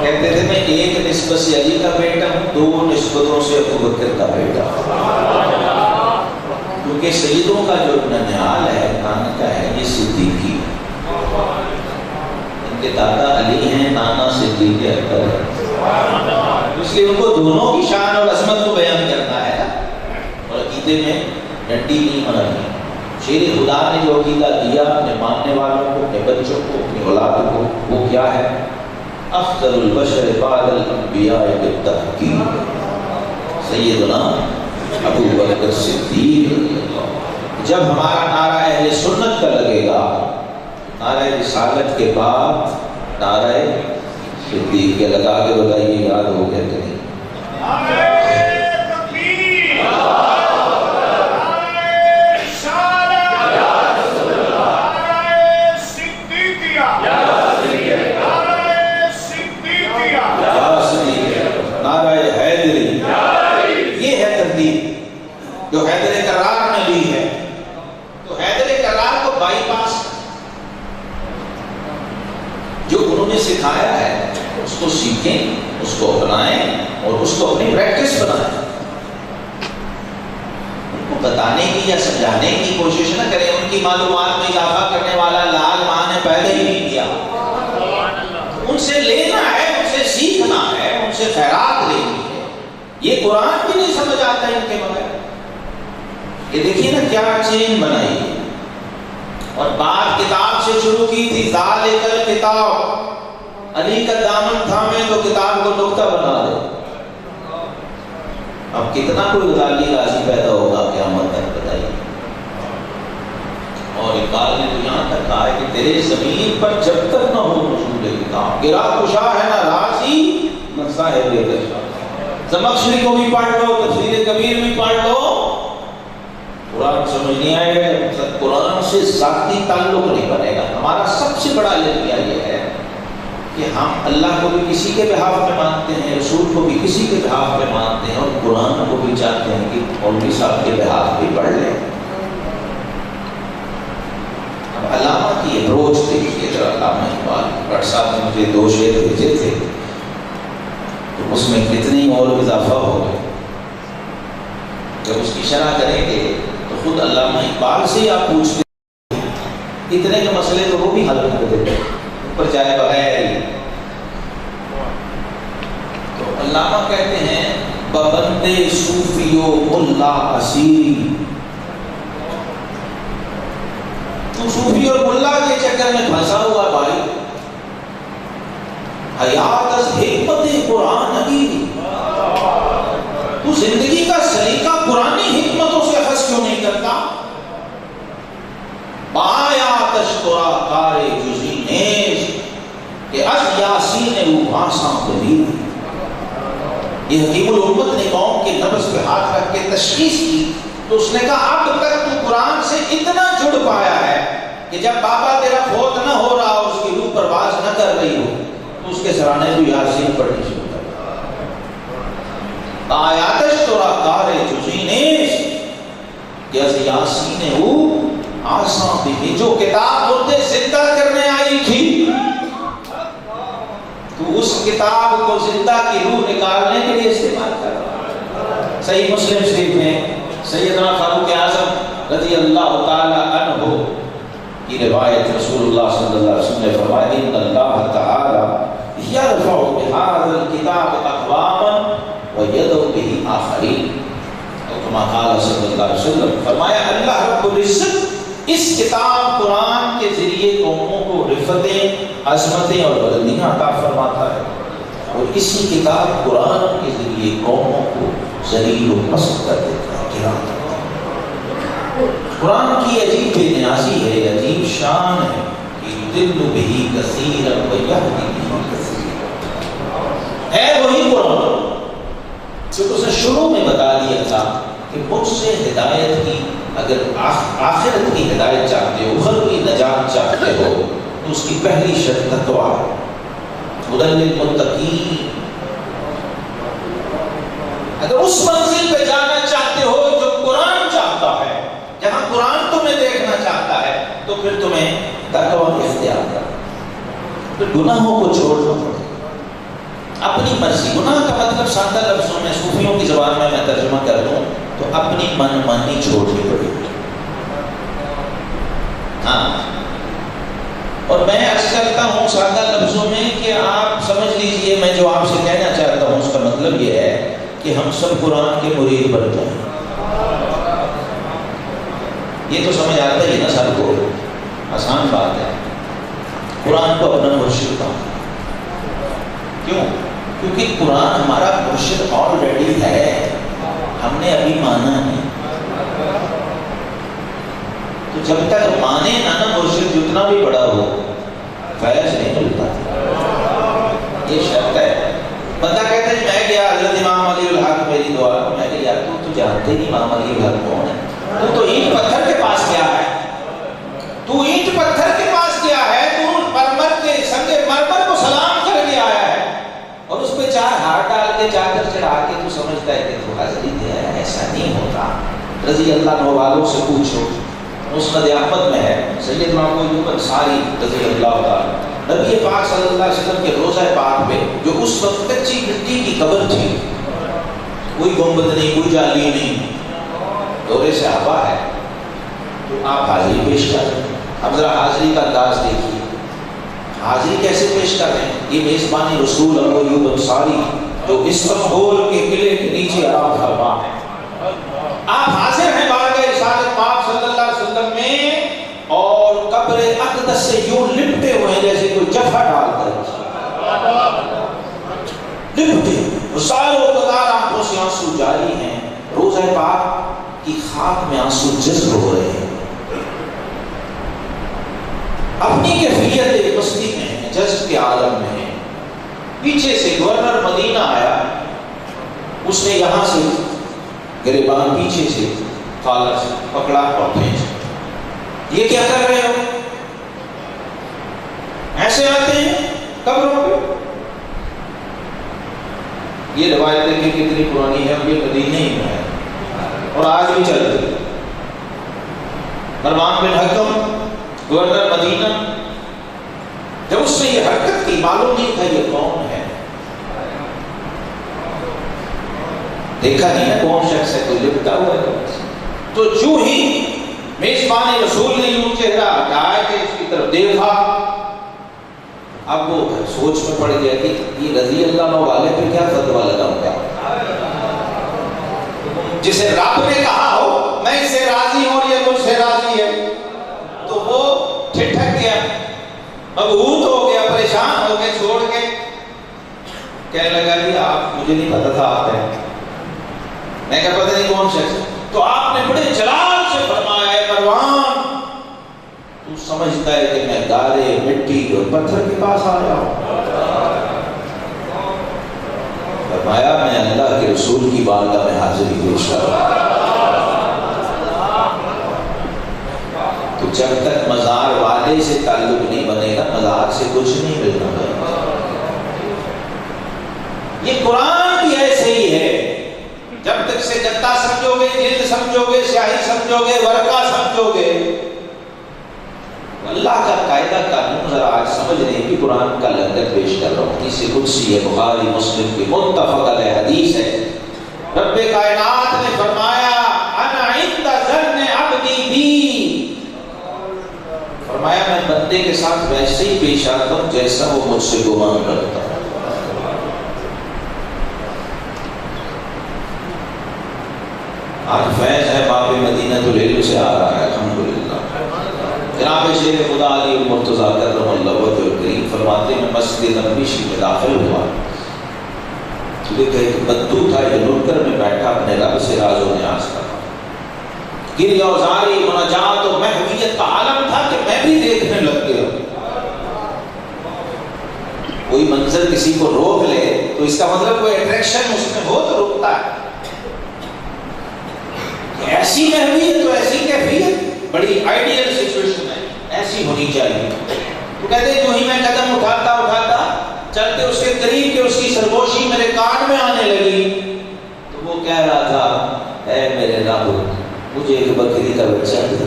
کہتے تھے میں ایک نسبت سے علی کا بیٹا ہوں، دو نسبتوں سے ابو بکر کا بیٹا ہوں. کیونکہ سیدوں کا جو ننیال ہے نانا کا ہے یہ صدیقی ہے. ان کے دادا علی ہیں، نانا صدیق اکبر ہے، اس لیے ان کو دونوں کی شان اور عظمت کو بیان کرنا ہے اور عقیدے میں ڈنڈی نہیں مارنی. شیر خدا نے جو عقیدہ دیا اپنے ماننے والوں کو، اپنے بچوں کو، اپنی اولاد کو، وہ کیا ہے؟ افضل البشر بعد الانبیاء بالتحقیق سیدنا ابو بکر صدیق. جب ہمارا نعرہ اہل سنت کا لگے گا، نعرہ رسالت کے بعد نعرہ صدیق کے لگا کے بتائیے یاد ہو گیا کہ نہیں؟ جو حیدر کرار نے لی ہے تو حیدر کرار کو بائی پاس جو انہوں نے سکھایا ہے اس کو سیکھیں، اس کو اپنائیں اور اس کو اپنی پریکٹس بنائیں. ان کو بتانے کی یا سمجھانے کی کوشش نہ کریں. ان کی معلومات میں اضافہ کرنے والا لال ماں نے پیدا ہی نہیں کیا. ان سے لینا ہے، ان سے سیکھنا ہے، ان سے خیرات لینی ہے. یہ قرآن بھی نہیں سمجھ آتا ان کے بغیر. یہ دیکھیے نا کیا چین بنائی ہے. اور بات کتاب سے شروع کی تھی، ذالک الکتاب، علی کا دامن تھامے تو کتاب کو نقطہ بنا دے. اب کتنا کوئی غزالی غازی پیدا ہوگا قیامت تک بتائیے. اور اقبال نے تو یہاں تک کہا ہے کہ تیرے زمین پر جب تک نہ ہو رسول کتاب، گرا کشا ہے نہ راضی نہ صاحب کشا. زمخشری کو بھی پڑھ لو، تفسیر کبیر بھی پڑھ لو، قرآن سمجھ نہیں آئے گا. قرآن سے ذاتی تعلق نہیں بنے گا. ہمارا سب سے بڑا المیہ یہ ہے کہ ہم اللہ کو بھی کسی کے بہاف میں مانتے ہیں، رسول کو بھی کسی کے بہاف میں مانتے ہیں، اور قرآن کو بھی چاہتے ہیں کہ مولوی صاحب کے بہاف بھی پڑھ لیں. اب علامہ کی اپروچ دیکھیے ذرا. علامہ اقبال بٹ صاحب نے مجھے 2 شعر بھیجے تھے تو اس میں کتنی اور اضافہ ہو گئے. جب اس کی شرح کریں گے تو خود علامہ اقبال سے ہی آپ پوچھتے اتنے کے مسئلے تو وہ بھی حل کر دیتے اوپر جائے بغیر ہی. تو علامہ کہتے ہیں ببندے صوفیو ملا اسیری، تو صوفی اور ملا کے چکر میں پھنسا ہوا بھائی. حیات از حکمت قرآن نبی، تو زندگی کا سلیقہ قرآنی حکمتوں سے اخذ کیوں نہیں کرتا؟ بایا تشکرا کار جزی نیز کہ از یاسین او بھاساں قدیم. یہ حکیم الامت نے قوم کے نبض پہ ہاتھ رکھ کے تشخیص کی تو اس نے کہا اب تک تو قرآن سے اتنا جڑ پایا ہے کہ جب بابا تیرا فوت نہ ہو رہا اور اس کی روح پرواز نہ کر رہی ہو تو اس کے سرانے تو یاسین پڑھنی شروع کر. آیاتش تورا کار جزینیش کہ از یاسین او آسان بھی، جو کتاب مردے زندہ کرنے آئی تھی تو اس کتاب کو زندہ کی روح نکالنے کے لیے استعمال کر رہا ہے۔ صحیح مسلم شریف میں سیدنا فاروق اعظم رضی اللہ تعالی عنہ کی روایت، رسول اللہ صلی اللہ علیہ وسلم نے فرمایا ان اللہ تعالی یرفع بهذا الكتاب اقواما ویدعو به آخرین، کما قال صلی اللہ علیہ وسلم، فرمایا اللہ رب العزت اس کتاب قرآن کے ذریعے قوموں کو رفتیں، عظمتیں اور بلندیاں عطا فرماتا ہے، اور اسی کتاب قرآن کے ذریعے قوموں کو ذلیل و پست کر دیتا ہے، گرا دیتا ہے۔ قرآن کی عجیب بے نیازی ہے، عجیب شان ہے کہ یضل بہ کثیرا ویہدی بہ کثیرا، ہے وہی قرآن جو اس نے شروع میں بتا دیا تھا کہ مجھ سے ہدایت کی، اگر آخرت کی ہدایت چاہتے ہو، اخروی نجات چاہتے ہو، تو اس کی پہلی شرط تقویٰ ہے، ہدی للمتقین۔ اگر اس منزل پہ جانا چاہتے ہو جو قرآن چاہتا ہے، جہاں قرآن تمہیں دیکھنا چاہتا ہے، تو پھر تمہیں تقویٰ اختیار کرنا، پھر گناہوں کو چھوڑنا پڑے، اپنی مرضی۔ گناہ کا مطلب سادہ لفظوں میں، صوفیوں کی زبان میں ترجمہ کر دوں تو اپنی من مانی چھوڑنی پڑے گی۔ ہاں، اور میں عرض کرتا ہوں سادہ لفظوں میں کہ آپ سمجھ لیجئے، میں جو آپ سے کہنا چاہتا ہوں اس کا مطلب یہ ہے کہ ہم سب قرآن کے مرید بن جائیں۔ یہ تو سمجھ آتا ہی نا سب کو، آسان بات ہے قرآن کو اپنا مرشد کا۔ کیوں؟ کیونکہ قرآن ہمارا مرشد آلریڈی ہے، ہم نے ابھی مانا ہے۔ تو جب تک مانے نہ مرشد جتنا بھی بڑا ہو، فیض نہیں ملتا، یہ شرط ہے۔ بندہ کہتا ہے میں گیا حضرت امام علی الحق میری دعا، میں کہ یار تو جانتے نہیں امام علی الحق کون ہے، تو اینٹ پتھر کے پاس گیا ہے، تو اینٹ پتھر کے پاس گیا ہے، تو مرمر کے سنگ مرمر کو سلام کر کے آیا ہے، اور اس پہ چار ہار ڈال کے چادر چڑھا کے تو سمجھتا ہے کہ تو حاضری دیا ہے۔ ایسا نہیں ہوتا۔ رضی اللہ عنہ والوں سے پوچھو، مسند احمد میں ہے، سیدنا ابو ایوب انصاری رضی اللہ تعالیٰ، نبی پاک صلی اللہ علیہ وسلم کے روضہ پاک پہ جو اس وقت کچی مٹی کی قبر تھی، کوئی گنبد نہیں، کوئی جالی نہیں، دورے صحابہ ہے، تو آپ حاضری پیش کر رہے ہیں۔ اب ذرا حاضری کا انداز دیکھیے، حاضری کیسے پیش کر رہے ہیں؟ یہ میزبانی رسول ابو ایوب انصاری جو استنبول کے قلعے کے نیچے آرام فرما ہے، آپ حاضر ہیں بارگاہ رسالت پاک صلی اللہ علیہ وسلم میں، اور قبر اقدس سے یوں لپٹے ہوئے ہیں جیسے کوئی جفا ڈال کر لپٹے، سالوں قطار آنکھوں سے آنسو جاری ہیں، روضہ پاک کی خاک میں آنسو جذب ہو رہے ہیں، اپنی کیفیت مستی میں ہیں، جذب کے عالم میں ہیں۔ پیچھے سے گورنر مدینہ آیا، اس نے یہاں سے گریبان پیچھے سے کالر سے پکڑا اور بھیجا، یہ کیا کر رہے ہو؟ ایسے آتے ہیں قبروں پہ؟ یہ روایت دیکھیں کتنی پرانی ہے، یہ مدینہ ہی میں ہے اور آج بھی چل رہی ہے۔ مروان بن حکم گورنر مدینہ، جب اس نے یہ حرکت کی، معلوم نہیں تھا یہ کون ہے، دیکھا نہیں ہے کون شخص ہے، کوئی لپٹا ہوا ہے، تو جو ہی میزبان رسول نے یوں چہرہ ہٹایا کہ اس کی طرف دیکھا، اب وہ سوچ میں پڑ گیا کہ یہ رضی اللہ عنہ والے پہ کیا فتویٰ لگاؤں گا، جسے رب نے کہا ہو میں اس سے راضی ہوں اور یہ مجھ سے راضی ہے، تو وہ ٹھٹک گیا، مبہوت ہو گیا، پریشان ہو گیا، چھوڑ کے کہنے لگا کہ آپ مجھے نہیں پتا تھا آپ ہیں، میں کہا پتہ نہیں کون شخص، تو آپ نے بڑے جلال سے فرمایا ہے مروان تو سمجھتا ہے کہ میں گارے مٹی اور پتھر کے پاس آیا ہوں؟ فرمایا میں اللہ کے رسول کی بارگاہ میں حاضری پیش کر رہا ہوں۔ تو جب تک مزار والے سے تعلق نہیں بنے گا، مزار سے کچھ نہیں ملنا ہے۔ یہ قرآن بھی ایسے ہی ہے، جب تک سے گتا سمجھو گے، جلد سمجھو گے، سیاہی سمجھو گے، ورقہ سمجھو گے، اللہ کا قاعدہ قانون ذرا آج سمجھ رہے ہیں کہ قرآن کا لنگر پیش کر رہا ہوں، حدیث قدسی ہے، بخاری مسلم کی متفق علیہ حدیث ہے۔ رب کائنات نے فرمایا انا عند ظن عبدی بی، فرمایا میں بندے کے ساتھ ویسے ہی پیش آتا ہوں جیسا وہ مجھ سے گمان کرتا ہے۔ آج فیض ہے باب مدینہ العلم سے آ رہا ہے الحمدللہ۔ جناب شیخ خدا علی المرتضیٰ کرم اللہ وجہہ الکریم فرماتے ہیں میں مسجد نبوی میں داخل ہوا تو دیکھا ایک بدو تھا جو نکر میں بیٹھا اپنے رب سے راز و نیاز کرا، گریہ و زاری مناجات و محویت کا عالم تھا کہ میں بھی دیکھنے لگ گیا۔ کوئی منظر کسی کو روک لے تو اس کا مطلب کوئی اٹریکشن اس میں ہو تو رکتا ہے، ایسی محویت تو ایسی کیفیت بڑی آئیڈیل سچویشن ہے، ایسی ہونی چاہیے۔ تو کہتے ہیں جو ہی میں قدم اٹھاتا چلتے اس کے قریب کہ اس کی سرگوشی میرے کان میں آنے لگی تو وہ کہہ رہا تھا اے میرے رب مجھے ایک بکری کا بچہ دے دے۔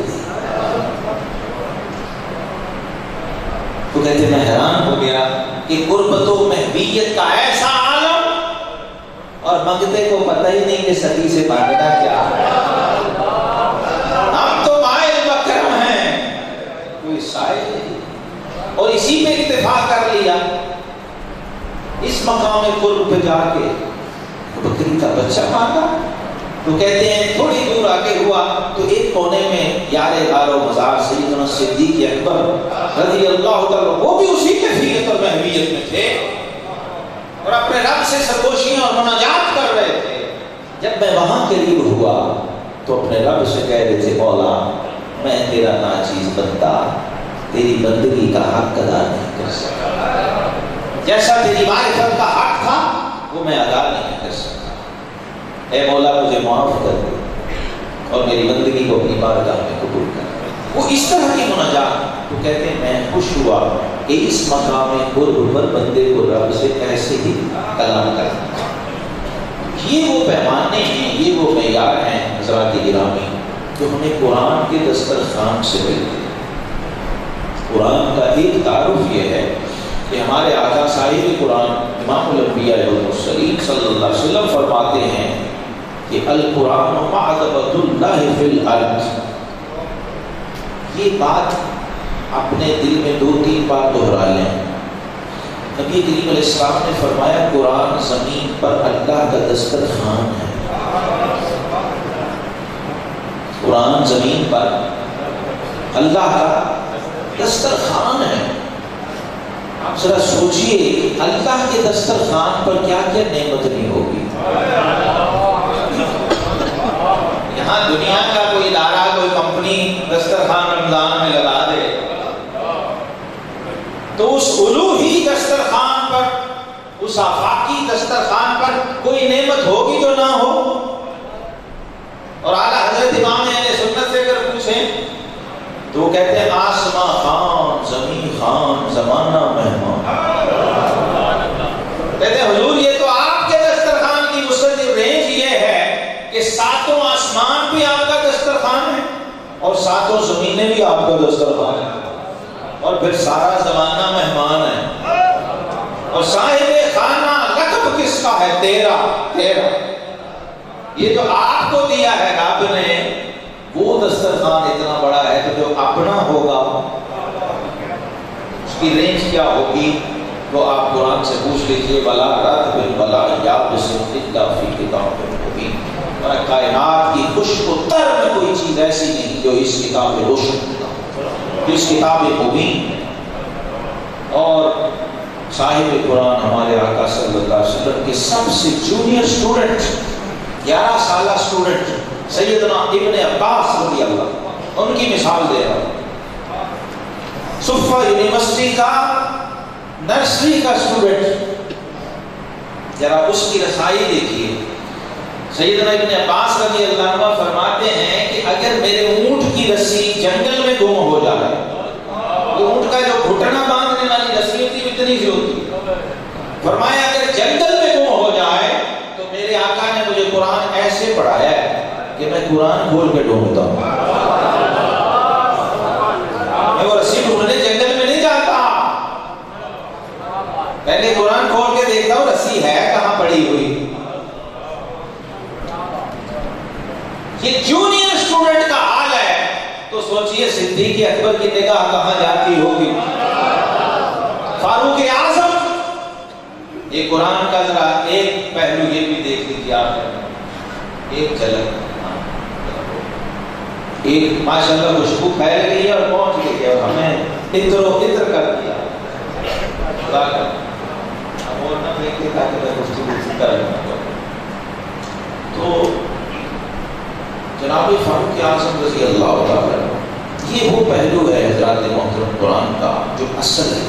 تو کہتے میں حیران ہو گیا کہ قربت و محبیت کا ایسا عالم اور منگتے کو پتہ ہی نہیں کہ ستی سے مانگنا کیا ہے۔ ہم تو مائل بکرم ہیں، کوئی سائل نہیں، اور اسی پہ اتفاق کر لیا۔ اس مقام قرب پہ جا کے بکری کا بچہ مانگا تو کہتے ہیں تھوڑی دور آگے ہوا تو ایک کونے میں یار غار و مزار سیدنا صدیق اکبر رضی اللہ تعالیٰ وہ بھی اسی کیفیت اور محویت میں تھے اور اپنے رب سے سرگوشیاں اور مناجات کر رہے تھے۔ جب میں وہاں قریب ہوا تو اپنے رب سے کہہ رہے تھے مولا میں تیرا ناچیز بندہ تیری بندگی کا حق ادا نہیں کر سکا، جیسا تیری معرفت کا حق تھا وہ میں ادا نہیں کر سکتا، اے مولا مجھے معاف کر دے اور میری بندگی کو اپنی بارگاہ میں قبول کر۔ وہ اس طرح کی مناجات، تو کہتے ہیں میں خوش ہوا کہ اس مقام قرب پر بندے کو رب سے ایسے ہی کلام کرنا۔ یہ وہ پیمانے ہیں، یہ وہ معیار ہیں حضرات گرامی جو ہمیں قرآن کے دسترخوان سے ملتے ہیں۔ قرآن کا ایک تعارف یہ ہے کہ ہمارے آقا صاحب قرآن امام الانبیاء والمرسلین صلی اللہ علیہ وسلم فرماتے ہیں کہ القرآن معذبۃ اللہ فی الارض۔ یہ بات اپنے دل میں 2-3 بار دہرا لیں۔ نبی کریم علیہ السلام نے فرمایا قرآن زمین پر اللہ کا دسترخوان ہے، قرآن زمین پر اللہ کا دسترخوان ہے۔ آپ ذرا سوچئے اللہ کے دسترخوان پر کیا کیا نعمت نہیں ہوگی۔ یہاں دنیا کا کوئی ادارہ کوئی کمپنی دسترخوان رمضان میں لگا دے تو اس الوہی دسترخوان پر، اس آفاقی دسترخوان پر کوئی نعمت ہوگی جو نہ ہو۔ اور اعلیٰ حضرت امام اہل سنت سے اگر پوچھیں تو وہ کہتے ہیں آسمان خان زمین خان زمانہ مہمان۔ کہتے ہیں حضور یہ تو آپ کے دسترخوان کی وسعت رینج یہ ہے کہ 7 آسمان بھی آپ کا دسترخوان ہے اور 7 زمینیں بھی آپ کا دسترخوان ہے اور پھر سارا زمانہ مہمان ہے اور صاحب خانہ لقب کس کا ہے؟ تیرا۔ یہ جو آپ کو دیا ہے رب نے وہ دسترخوان اتنا بڑا ہے کہ جو اپنا ہوگا اس کی رینج کیا ہوگی وہ آپ قرآن سے پوچھ لیجئے۔ ولا رات بالبلا یا بسم اللہ فی کتاب مبین۔ اور کائنات کی خشک و تر میں کوئی چیز ایسی نہیں جو اس کتاب روشن، جو اس کتاب مبین۔ اور صاحب قرآن ہمارے آقا صلی اللہ علیہ وسلم کے سب سے جونیئر اسٹوڈنٹ، 11 سالہ اسٹوڈنٹ سیدنا ابن عباس رضی اللہ، ان کی مثال دے رہا ہوں۔ صفہ یونیورسٹی کا نرسری کا اسٹوڈنٹ، ذرا اس کی رسائی دیکھیے۔ سیدنا ابن عباس رضی اللہ عنہ فرماتے ہیں کہ اگر میرے اونٹ کی رسی جنگل میں گم ہو جائے، تو اونٹ کا جو گھٹنا باندھنے والی رسی ہوتی اتنی سی ہوتی، فرمایا اگر جنگل میں گم ہو جائے تو میرے آقا نے مجھے قرآن ایسے پڑھایا ہے کہ میں قرآن کھول کے ڈھونڈتا ہوں، میں وہ رسی ڈھونڈ پہلے قرآن کھول کے دیکھتا ہوں رسی ہے کہاں پڑی ہوئی. یہ جونیئر اسٹوڈنٹ کا حال ہے تو سوچئے صدیق اکبر کی نگاہ کہاں جاتی ہوگی. فاروق اعظم. یہ قرآن کا ذرا ایک پہلو یہ بھی دیکھ لیجیے آپ نے، ایک جھلک، ایک ماشاءاللہ خوشبو پھیل گئی ہے اور پہنچ گئی ہے اور ہمیں ادھر و ادھر کر دیا. خدا کا اب اور نہ دیکھتے تاکہ میں گفتگو کر لوں. تو جناب فاروق اعظم رضی اللہ تعالیٰ یہ وہ پہلو ہے حضرات محترم قرآن کا جو اصل ہے.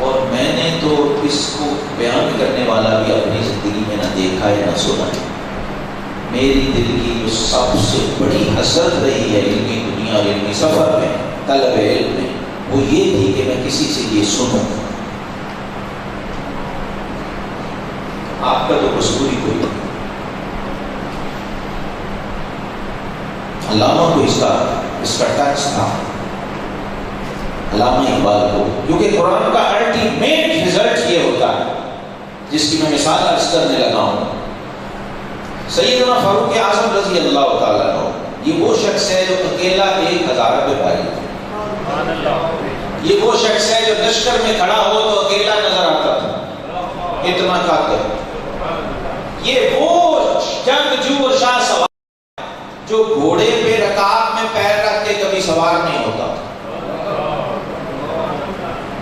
اور میں نے تو اس کو بیان کرنے والا بھی اپنی زندگی میں نہ دیکھا ہے نہ سنا ہے. میری دل کی جو سب سے بڑی حسرت رہی ہے علمی دنیا اور علمی سفر میں، طلب علم میں، وہ یہ تھی کہ میں کسی سے یہ سنوں. آپ کا تو قصور ہی کوئی نہیں. علامہ کو اس کا ٹچ تھا، علامہ اقبال کو، کیونکہ قرآن کا الٹیمیٹ رزلٹ یہ ہوتا ہے جس کی میں مثال عرض کرنے لگا ہوں. سیدنا فاروق اعظم رضی اللہ تعالیٰ عنہ یہ وہ شخص ہے جو اکیلا 1000 پہ بھاری تھا. یہ وہ شخص ہے جو لشکر میں کھڑا ہو تو اکیلا نظر آتا تھا، اتنا طاقت. یہ وہ جنگجو اور شاہ سوار جو گھوڑے پہ رکاب میں پیر رکھ کے کبھی سوار نہیں ہوتا.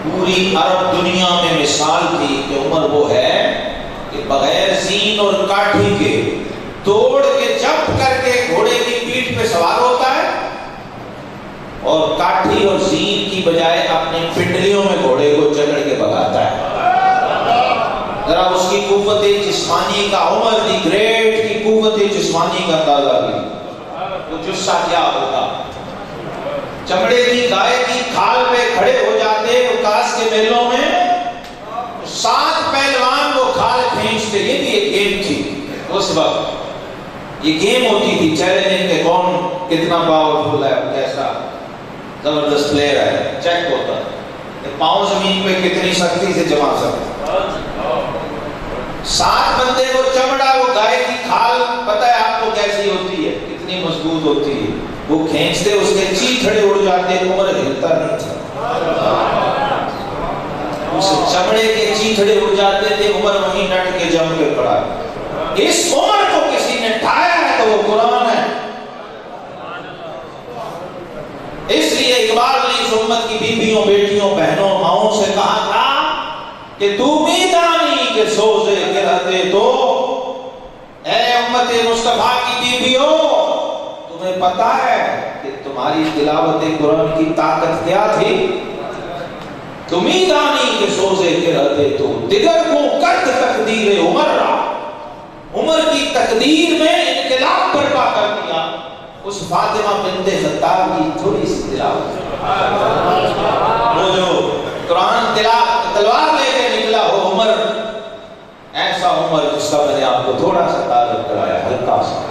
پوری عرب دنیا میں مثال تھی کہ عمر وہ ہے کہ بغیر زین اور کاٹھی کے توڑ کے جب کر کے گھوڑے کی پیٹھ پہ سوار ہوتا ہے اور کاٹھی اور زین کی بجائے اپنی پنڈلیوں میں گھوڑے کو چڑھ کے بھگاتا ہے. ذرا اس کی قوت جسمانی کا، عمر دی گریٹ کی قوت جسمانی کا اندازہ بھی. وہ جسہ کیا ہوگا. چمڑے کی گائے کی کھال پہ کھڑے ہو جاتے عکاس کے میلوں میں، 7 پہلوان وہ کھال کھینچتے. یہ بھی ایک گیم تھی اس وقت. یہ گیم ہوتی تھی چیلنجنگ کہ کون کتنا پاورفل ہے، کیسا زبردست پلیئر ہے. چیک ہوتا کہ پاؤں زمین پہ کتنی سختی سے جما سکتے. 7 بندے کو چمڑا، وہ گائے کی کھال پتہ ہے آپ کو کیسی ہوتی ہے، کتنی مضبوط ہوتی ہے. وہ کھینچتے اس کے چیتھڑے اڑ جاتے، عمر ہلتا نہیں تھا. اس چمڑے کے چیتھڑے اڑ جاتے تھے، عمر وہیں ڈٹ کے جم کے پڑا. اس عمر کو کسی نے ٹھایا ہے تو وہ قرآن ہے. اس لیے اقبال نے اس امت کی بیویوں، بیٹیوں، بہنوں، ماؤں سے کہا تھا کہ تو میدانی کے سوزے کے رہتے تو، اے امت مصطفیٰ کی بیویوں تمہیں پتا ہے کہ تمہاری تلاوت قرآن کی طاقت کیا تھی. تم میدانی کے سوزے کے رہتے تو دیگر کو کرد تقدیر عمر را، عمر کی تقدیر میں انقلاب برپا کر دیا. اس فاطمہ بنت خطاب کی تھوڑی سی تلاوت، وہ جو قرآن تلوار لے کے نکلا وہ عمر، ایسا عمر جس کا میں نے آپ کو تھوڑا سا تعارف کرایا، ہلکا سا.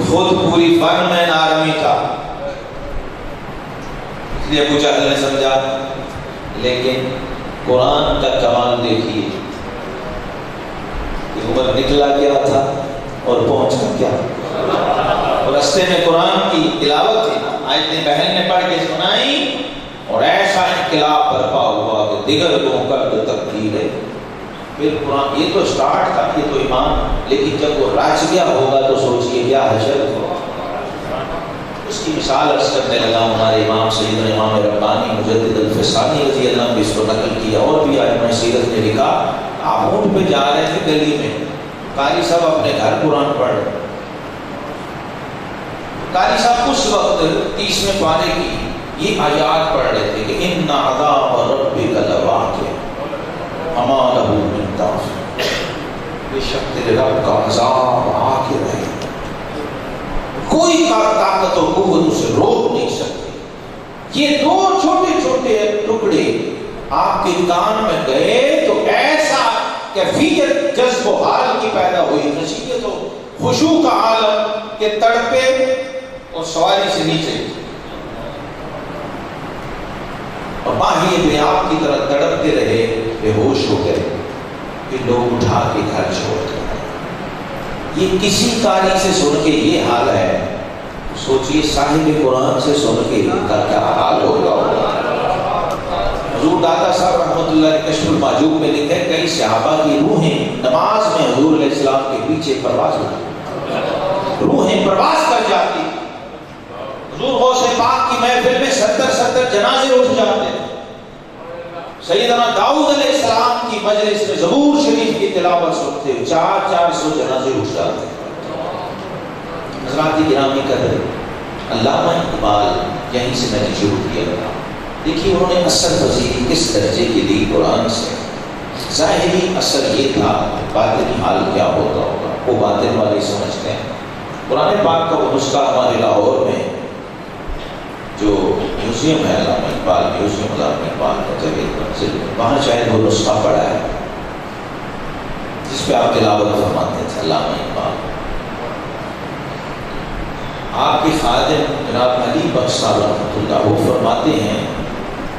خود پوری فن میں نارمی تھا، اس لیے ابو جہل نے سمجھا. لیکن قرآن کا کمال دیکھیے کہ عمر نکلا کیا تھا اور پہنچا کیا. اور رستے میں قرآن کی تلاوت تھی، آیتیں بہن نے پڑھ کے سنائی اور ایسا انقلاب برپا ہوا کہ دیگر لوگوں کا جو تقدیر ہے. پھر قرآن یہ تو سٹارٹ تھا، یہ تو ایمان، لیکن جب وہ رچ گیا ہوگا تو سوچئے کیا حشر ہوگا. اس کی مثال عرض کرنے لگا. ہمارے امام سیدنا امام ربانی مجدد الفسانی رضی اللہ عنہ نے اس کو نقل کیا. اور بھی ائمہ سیرت نے لکھا، آپ اونٹ پہ جا رہے تھے گلی میں، قاری صاحب اپنے گھر قرآن پڑھ رہے. قاری صاحب اس وقت 30ویں پارے کی یہ آیات پڑھ رہے تھے کہ ان عذاب ربک لواقع وما لہ من دافع. بے شک تیرے رب کا عذاب آ کے رہے، کوئی طاقت و قوت اسے روک نہیں سکتی. یہ 2 چھوٹے چھوٹے ٹکڑے آپ کے کان میں گئے تو ایسا کیفیت جذب و حال کی پیدا ہوئی، خشیت و خشوع کا عالم کہ تڑپے اور سواری سے نیچے اور باہی ابن آپ کی طرح تڑپتے بےہوش ہو گئے کہ لوگ اٹھا کے گھر چھوڑ دیں۔ یہ کسی قاری سے سن کے یہ حال ہے، سوچئے صاحب قرآن سے سن کے ان کا کیا حال ہوگا۔ حضور داتا صاحب رحمۃ اللہ علیہ کشف المعجوب میں لکھے کئی صحابہ کی روحیں نماز میں حضور علیہ السلام کے پیچھے پرواز ہوتی، روحیں پرواز کر جاتی۔ حضور غوث پاک کی محفل میں 70 جنازے اٹھ جاتے ہیں۔ سیدنا داؤد علیہ السلام کی مجلس میں زبور شریف کی تلاوت سنتے ہوئے 400 جنازے اٹھ جاتے ہیں۔ حضرات گرامی قدر، علامہ اقبال یہیں سے میں نے شروع کیا تھا۔ دیکھیے انہوں نے اثر پذیری کس درجے کی دی قرآن سے۔ ظاہری اثر یہ تھا، باطنی حال کیا ہوتا ہوگا وہ باطن والے سمجھتے ہیں۔ قرآن پاک کا وہ نسخہ ہمارے لاہور میں جو میوزیم ہے، علامہ اقبال میوزیم، علامہ اقبال کا جاوید منزل، وہاں شاید وہ نسخہ پڑا ہے جس پہ آپ تلاوت فرماتے تھے علامہ اقبال۔ آپ کے خادم جناب علی بخش صاحب رحمۃ اللہ وہ فرماتے ہیں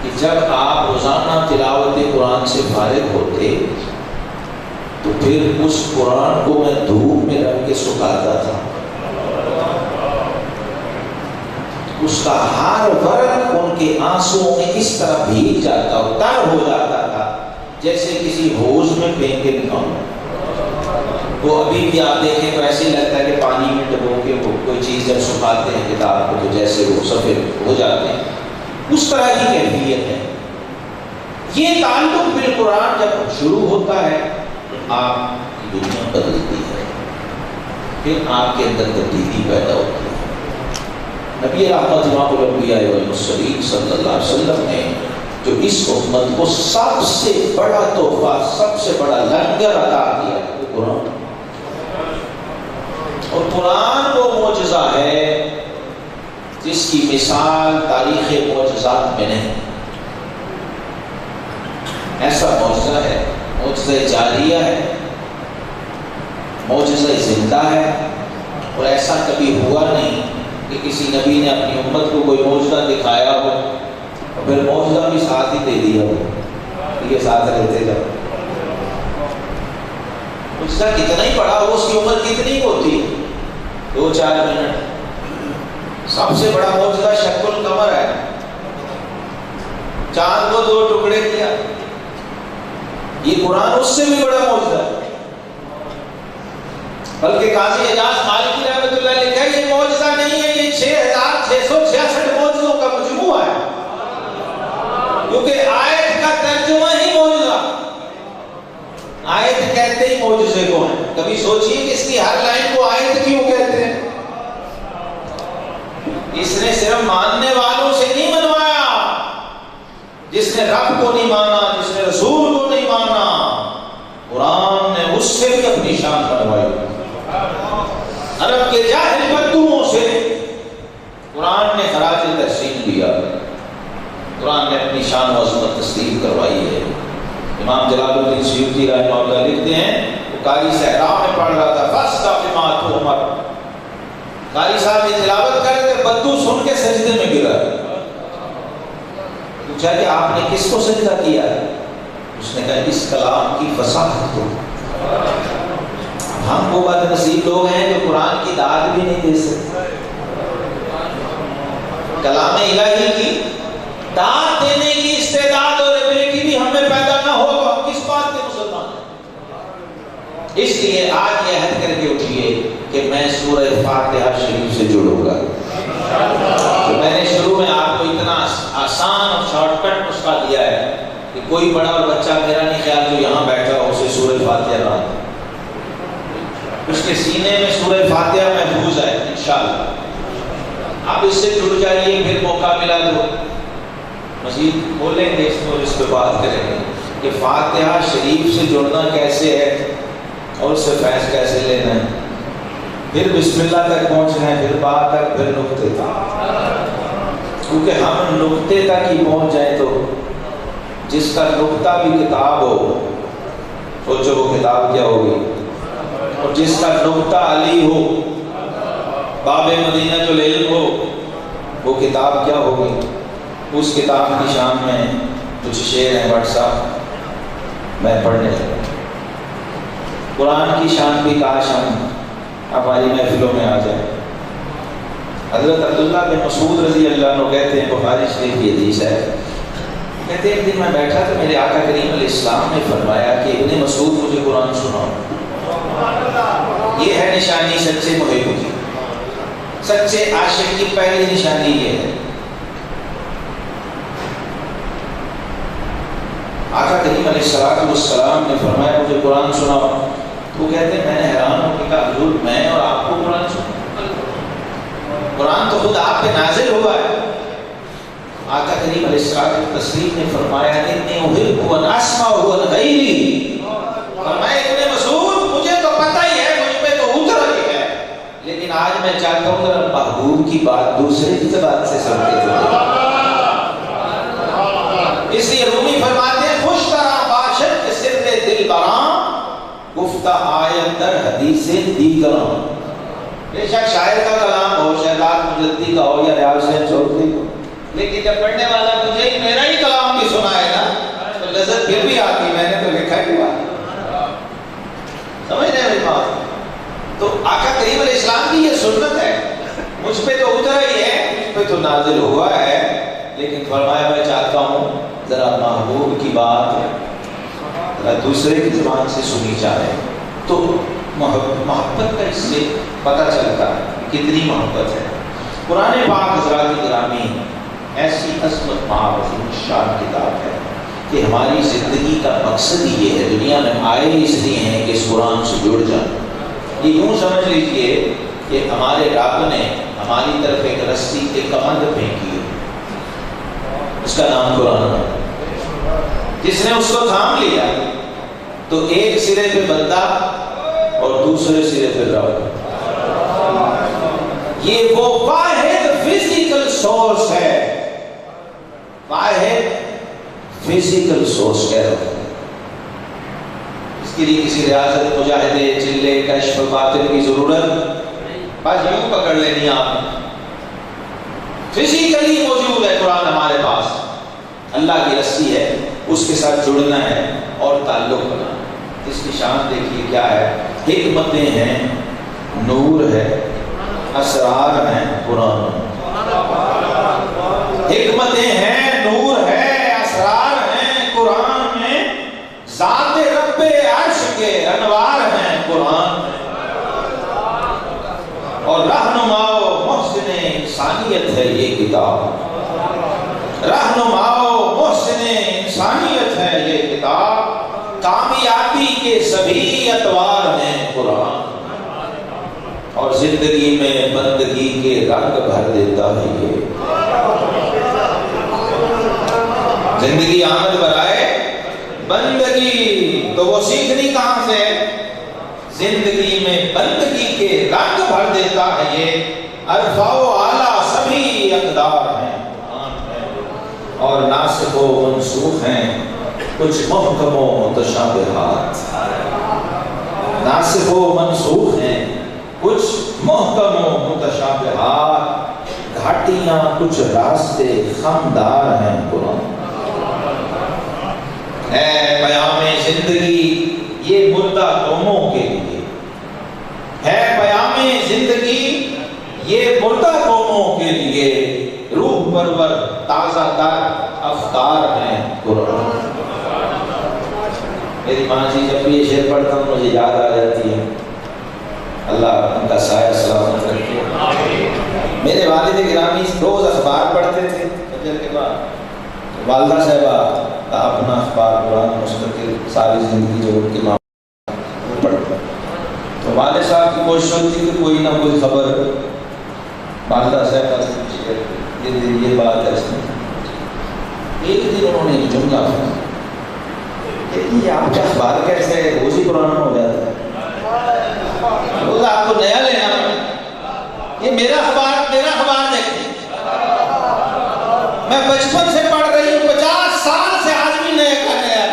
کہ جب آپ روزانہ تلاوت قرآن سے فارغ ہوتے تو پھر اس قرآن کو میں دھوپ میں رکھ کے سکھاتا تھا، اس کا ہر ورق ان کے آنسوؤں میں اس طرح بھیگ جاتا اور تر ہو جاتا تھا جیسے کسی حوض میں پھینک کے نکالوں۔ وہ ابھی بھی آپ دیکھیں تو ایسے ہی لگتا ہے کہ پانی میں ڈبو کے کوئی چیز جب سکھاتے ہیں کتاب کو تو جیسے وہ سفید ہو جاتے ہیں، اس طرح کی کیفیت ہے۔ یہ تعلق بالقرآن جب شروع ہوتا ہے تو آپ کی دنیا بدلتی ہے، پھر آپ کے اندر تبدیلی پیدا ہوتی ہے۔ نبی رحمت امام الانبیاء والمرسلین صلی اللہ علیہ وسلم نے جو اس امت کو سب سے بڑا تحفہ، سب سے بڑا لنگر عطا کیا ہے وہ قرآن، اور قرآن وہ معجزہ ہے جس کی مثال تاریخ معجزات میں نہیں۔ ایسا معجزہ ہے، معجزہ جاریہ ہے، معجزہ زندہ ہے، اور ایسا کبھی ہوا نہیں کہ کسی نبی نے اپنی امت کو کوئی معجزہ دکھایا ہو اور پھر معجزہ بھی ساتھ ہی دے دیا ہو، یہ ساتھ رہتے جب معجزہ کتنا ہی بڑا ہو، اس کی عمر کتنی ہوتی ہے، 2-4 منٹ۔ سب سے بڑا معجزہ شق القمر ہے، چاند کو 2 ٹکڑے کیا، یہ قرآن اس سے بھی بڑا معجزہ ہے۔ بلکہ قاضی اعجاز مالکی رحمۃ اللہ نے کہا یہ معجزہ نہیں ہے، یہ 6666 معجزوں کا مجموعہ ہے، کیونکہ آیت کا ترجمہ ہی معجزہ، آیت کہتے ہی معجزے کو ہے۔ کبھی سوچئے کہ اس کی ہر لائن کو آیت کیوں کہتے ہیں؟ اس نے صرف ماننے والوں سے نہیں منوایا، جس نے رب کو نہیں مانا، جس نے رسول کو نہیں مانا، قرآن نے اس سے بھی اپنی شان بنوائی۔ عرب کے جاہل بدوؤں سے قرآن نے خراج تحسین دیا، قرآن نے اپنی شان و عظمت تسلیم کروائی ہے۔ امام جلال الدین سیوطی رحمہ اللہ لکھتے ہیں، وہ قاری صحرا میں پڑھ رہا تھا، فاستغفر بما تؤمر، قاری صاحب یہ تلاوت کر رہے تھے، بدو سن کے سجدے میں گرا، پوچھا کہ آپ نے کس کو سجدہ کیا ہے؟ اس نے کہا اس کلام کی فصاحت کو۔ ہم وہ بد نصیب لوگ ہیں جو قرآن کی داد بھی نہیں دے سکتے، کلام الہی کی داد دینے کی استعداد اور ایبلٹی بھی ہمیں پیدا نہ ہو تو ہم کس بات کے مسلمان ہیں؟ اس لیے آج یہ عہد کر کے اٹھیے کہ میں سورہ فاتحہ شریف سے جڑوں گا۔ تو میں نے شروع میں آپ کو اتنا آسان اور شارٹ کٹ نسخہ دیا ہے کہ کوئی بڑا اور بچہ میرا نہیں خیال جو یہاں بیٹھا ہو اسے سورہ فاتحہ نہ آتا، اس کے سینے میں سورہ فاتحہ محفوظ ہے انشاءاللہ۔ آپ اس سے جڑ جائیے، پھر موقع ملا تو مزید بولیں گے اس پہ بات کریں گے کہ فاتحہ شریف سے جڑنا کیسے ہے اور اس سے فیض کیسے لینا ہے، پھر بسم اللہ تک پہنچنا ہے، پھر با تک، پھر نقطے تک، کیونکہ ہم نقطے تک ہی پہنچ جائیں تو جس کا نقطہ بھی کتاب ہو، سوچو وہ کتاب کیا ہوگی، اور جس کا نقطہ علی ہو، باب مدینہ جو العلم ہو، وہ کتاب کیا ہوگی۔ اس کتاب کی شان میں کچھ شعر ہیں بٹ صاحب، میں پڑھنے لگا۔ قرآن کی شان بھی کاش ہم ہماری محفلوں میں آ جائے۔ حضرت عبداللہ بن مسعود رضی اللہ عنہ کہتے ہیں، بخاری شریف کی حدیث ہے، کہتے ہیں ایک دن میں بیٹھا تو میرے آقا کریم علیہ السلام نے فرمایا کہ ابن مسعود مجھے قرآن سناؤ۔ یہ ہے نشانی سچے محب کی، سچے عاشق کی پہلی نشانی یہ ہے۔ آقا کریم علیہ السلام نے فرمایا مجھے قرآن سناؤ۔ وہ کہتے ہیں میں نے حیران ہو کہ کہا حضور میں اور آپ کو قرآن سناؤ؟ قرآن تو خود آپ پہ نازل ہوا ہے۔ آقا کریم علیہ السلام تسلیم نے فرمایا انی احب ان اسمعه عن غیری، فرمایا ابن مسعود مجھے تو پتہ ہی ہے مجھ پہ تو اتر رہی ہے، لیکن آج میں چاہتا ہوں ذرا محبوب کی بات دوسرے کی زبان سے سن کے تو۔ اس لیے رومی فرماتے ہیں خوش طرح باشد کے سر دل براں گفتہ آیت در حدیث دیگراں۔ بے شک شاعر کا کلام ہو، شہزاد مجدی کا ہو یا ریاض حسین چودھری کا، لیکن جب پڑھنے والا مجھے میرا ہی کلام بھی سنائے نا تو لذت پھر بھی آتی، میں نے تو لکھا ہی ہوا۔ سمجھ رہے ہیں میری بات؟ تو آقا کریم علیہ السلام کی یہ سنت ہے، مجھ پہ تو اترا ہی ہے، مجھ پہ تو نازل ہوا ہے، لیکن فرمایا میں چاہتا ہوں ذرا محبوب کی بات ذرا دوسرے کی زبان سے سنی جائے۔ تو محبت کا اس سے پتہ چلتا ہے کتنی محبت ہے۔ قرآن پاک حضرات گرامی ایسی عظمت عظیم شان کتاب ہے کہ ہماری زندگی کا مقصد یہ ہے، دنیا میں آئے اس لیے ہیں کہ اس قرآن سے جڑ جائیں۔ یہ یوں سمجھ لیجئے کہ ہمارے رب نے ہماری طرف ایک رسی کے کمند پھینکی، اس کا نام قرآن ہے۔ جس نے اس کو تھام لیا تو ایک سرے پہ بندہ اور دوسرے سرے پہ رب۔ یہ وہ واحد فزیکل سورس ہے، واحد فزیکل سورس کہہ رہا ہوں۔ اس کے لیے کسی ریاضت مجاہدے چلے کشف باطن کی ضرورت بس یوں پکڑ لینی آپ نے، فزیکلی موجود ہے قرآن ہمارے پاس، اللہ کی رسی ہے، اس کے ساتھ جڑنا ہے اور تعلق بنانا۔ اس کی شان دیکھیے کیا ہے، حکمتیں ہیں، نور ہے، اسرار ہیں قرآن، حکمتیں ہیں، نور ہے، اسرار ہیں قرآن میں، ذات رب عرش کے انوار ہیں قرآن میں، اور رہنما و محسن انسانیت ہے یہ کتاب، رہنما و محسن انسانیت ہے یہ کتاب، کامیابی کے سبھی اتوار ہیں قرآن، اور زندگی میں بندگی کے رنگ بھر دیتا ہے یہ۔ زندگی آمد برائے بندگی، تو وہ سیکھنی کہاں سے؟ زندگی میں بندگی کے رنگ بھر دیتا ہے یہ، ارفع و اعلیٰ سبھی اقدار ہیں قرآن ہے، اور ناسخ و منسوخ ہیں کچھ محکم و متشابہات، ناسخ و منسوخ ہیں کچھ محکم و متشابہات، گھاٹیاں کچھ راستے خمدار ہیں قرآن، ہے پیام زندگی یہ مردہ قوموں کے لیے، ہے پیام زندگی یہ مردہ قوموں کے لیے، روح پرور تازہ تر افکار ہیں قرآن۔ میری ماں جی جب بھی یہ شعر پڑھتا ہوں مجھے یاد آ جاتی ہے، اللہ ان کا سایہ سلامت رکھے۔ میرے والد گرامی روز اخبار پڑھتے تھے فجر کے بعد، والدہ صاحبہ کا اپنا اخبار قرآن مستقل ساری زندگی جو ان کی ماں پڑھتا، تو والد صاحب کی کوشش ہوتی کہ کوئی نہ کوئی خبر والدہ صاحبہ سے یہ بات ہے۔ ایک دن انہوں نے جملہ کہا کہ یہ آپ کا اخبار کیسے روز ہی پرانا ہو جاتا ہے، روز آپ کو نیا لینا پڑے، یہ میرا اخبار دیکھیں، میں بچپن سے پڑھ رہی ہوں، 50 سال سے آدمی نیا کا نیا،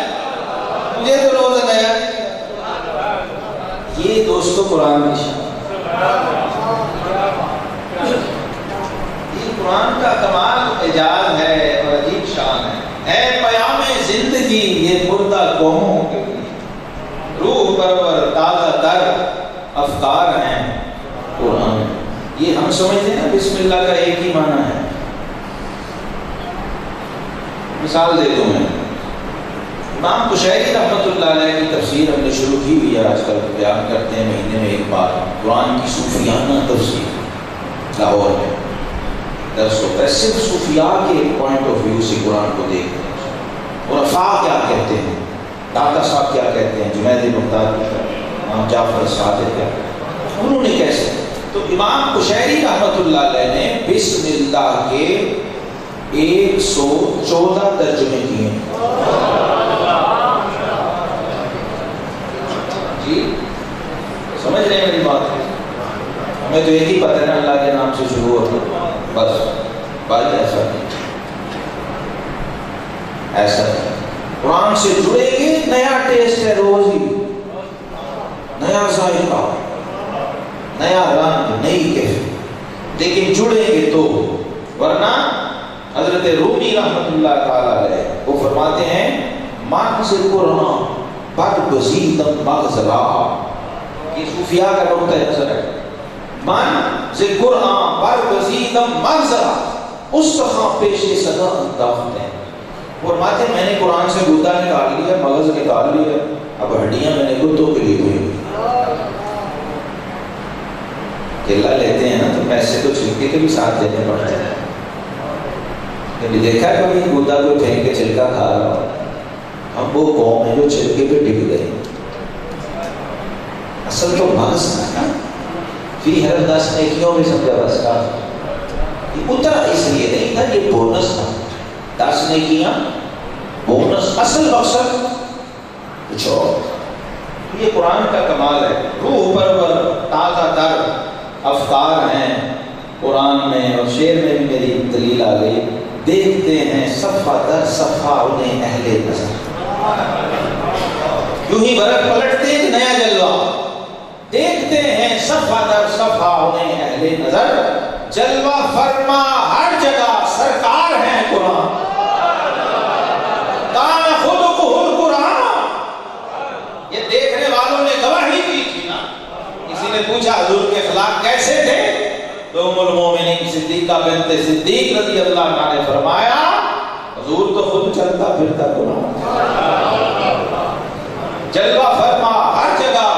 مجھے تو روز نیا۔ یہ دوستو قرآن کی شان، یہ قرآن کا کمال اعجاز ہے اور عجیب شان ہے۔ اے پیام زندگی یہ مردہ قوموں کے افکار ہیں قرآن. یہ ہم سمجھتے ہیں نا بسم اللہ کا ایک ہی معنی ہے. مثال دیتا ہوں میں. امام قشیری رحمۃ اللہ علیہ کی تفسیر ہم نے شروع کی ہوئی ہے آج کل بیان کرتے ہیں مہینے میں ایک بار. قرآن کی صوفیانہ تفسیر لاہور میں درس ہوتا ہے. صرف صوفیاء کے پوائنٹ آف ویو سے قرآن کو دیکھتے ہیں. عرفاء کیا کہتے ہیں, داتا صاحب کیا کہتے ہیں, جنید بغدادی, امام جعفر صادق کیا کہتے ہیں, انہوں نے کیسے. تو امام قشیری رحمۃ اللہ علیہ نے بسم اللہ کے 114 ترجمے کیے. جی سمجھ رہے ہیں میری بات. ہمیں تو ایک ہی پتہ ہے نا, اللہ کے نام سے شروع ہوتا بس. بات ایسا نہیں, ایسا نہیں. قرآن سے جڑیں گے نیا ٹیسٹ ہے روز ہی, نیا ذائقہ, نیا رنگ, نئی کیفیت. لیکن جڑیں گے تو, ورنہ حضرت رومی رحمۃ اللہ تعالی علیہ وہ فرماتے ہیں مان سے قرآن بد بزیدم مغزرا. یہ صوفیاء کا نقطہ نظر ہے. من سے قرآن بد بزیدم مغزرا استخاں پیش صدا انداخت ہے. فرماتے ہیں میں نے قرآن سے گودا نکال لیا, مغز نکال لیا, اب ہڈیاں میں نے گتوں کے لیے ہوئی. کیلا لیتے ہیں نا تو پیسے تو چھلکے کے بھی ساتھ دینے پڑتے ہیں. کبھی دیکھا ہے کبھی گودا کو پھینک کے چھلکا کھا رہا ہو. ہم وہ قوم ہے جو چھلکے پہ ٹک گئے. اصل تو مغز تھا نا, فی ہر 10 نیکیوں میں سمجھا بس کا. یہ اترا اس لیے نہیں تھا, یہ بونس تھا. 10 نیکیاں بونس, اصل مقصد کچھ اور. یہ قرآن کا کمال ہے. روح پرور تازہ تر افکار ہیں قرآن میں. اور شعر میں بھی میری دلیل آ گئی. دیکھتے ہیں صفحہ در صفحہ انہیں اہل نظر. یوں ہی برق پلٹتے ایک نیا جلوہ. دیکھتے ہیں صفحہ در صفحہ انہیں اہل نظر. جلوہ فرما ہر جگہ سرکار ہیں قرآن. کان خلقہ القرآن. یہ دیکھنے والوں نے گواہی دی تھی نا. کسی نے پوچھا حضور کے اخلاق کیسے تھے, تو ام المومنین صدیقہ بنت صدیق رضی اللہ عنہ نے فرمایا حضور تو خود چلتا پھرتا قرآن. جلوہ فرما ہر جگہ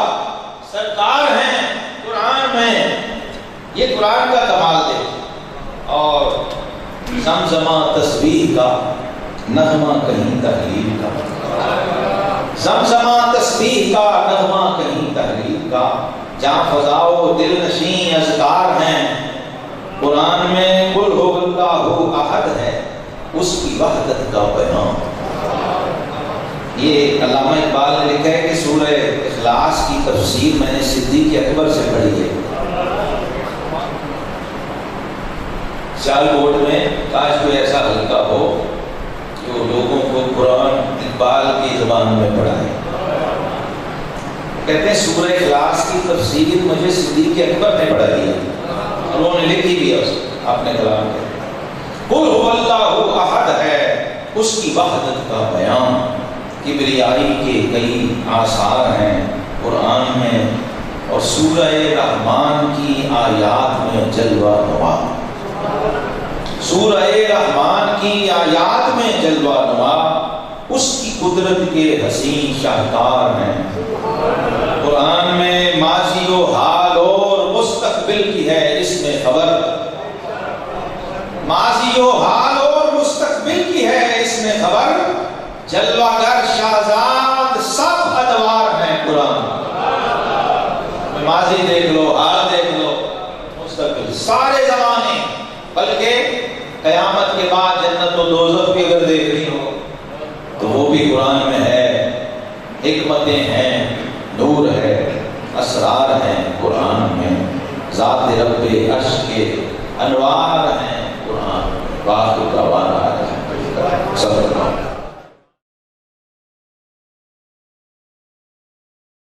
سرکار ہیں قرآن میں. یہ قرآن کا کمال دے. اور زمزمہ تسبیح کا نغمہ کہیں تحلیل کا. زمزمہ تسبیح کا نغمہ کہیں تحلیل کا. جہاں فضاؤ دل نشین اذکار ہیں قرآن میں. قل ہو اللہ احد ہے, اس کی وحدت کا بیان. یہ علامہ اقبال نے لکھا ہے کہ سورہ اخلاص کی تفسیر میں نے صدیق اکبر سے پڑھی ہے. سیال کوٹ میں کاش کوئی ایسا حلقہ ہو جو لوگوں کو قرآن اقبال کی زبان میں پڑھائے. کہتے ہیں سورہ اخلاص کی تفسیر مجھے صدیق اکبر نے پڑھا دیا. انہوں نے لکھی بھی ہے اپنے کلام میں. قل هو اللہ احد ہے, اس کی وحدت کا بیان. کبریائی کے کئی آثار ہیں قرآن میں. اور سورہ رحمان کی آیات میں جلوہ نما. سورہ رحمان کی آیات میں جلوہ نما. اس کی قدرت کے حسین شاہکار ہیں. قرآن میں ماضی و حال اور مستقبل کی ہے اس میں خبر. ماضی و حال اور مستقبل کی ہے اس میں خبر. جلوہ گر شہزاد سب ادوار ہیں قرآن. ماضی دیکھ لو, حال دیکھ لو, مستقبل, سارے زمانے. بلکہ قیامت کے بعد جنت و دوزخ بھی اگر دیکھنی ہو تو وہ بھی قرآن میں ہے. حکمتیں ہیں, نور ہے, اسرار ہیں قرآن میں. ذات رب عرش کے انوار ہیں قرآن. باقی کا وارا ہے.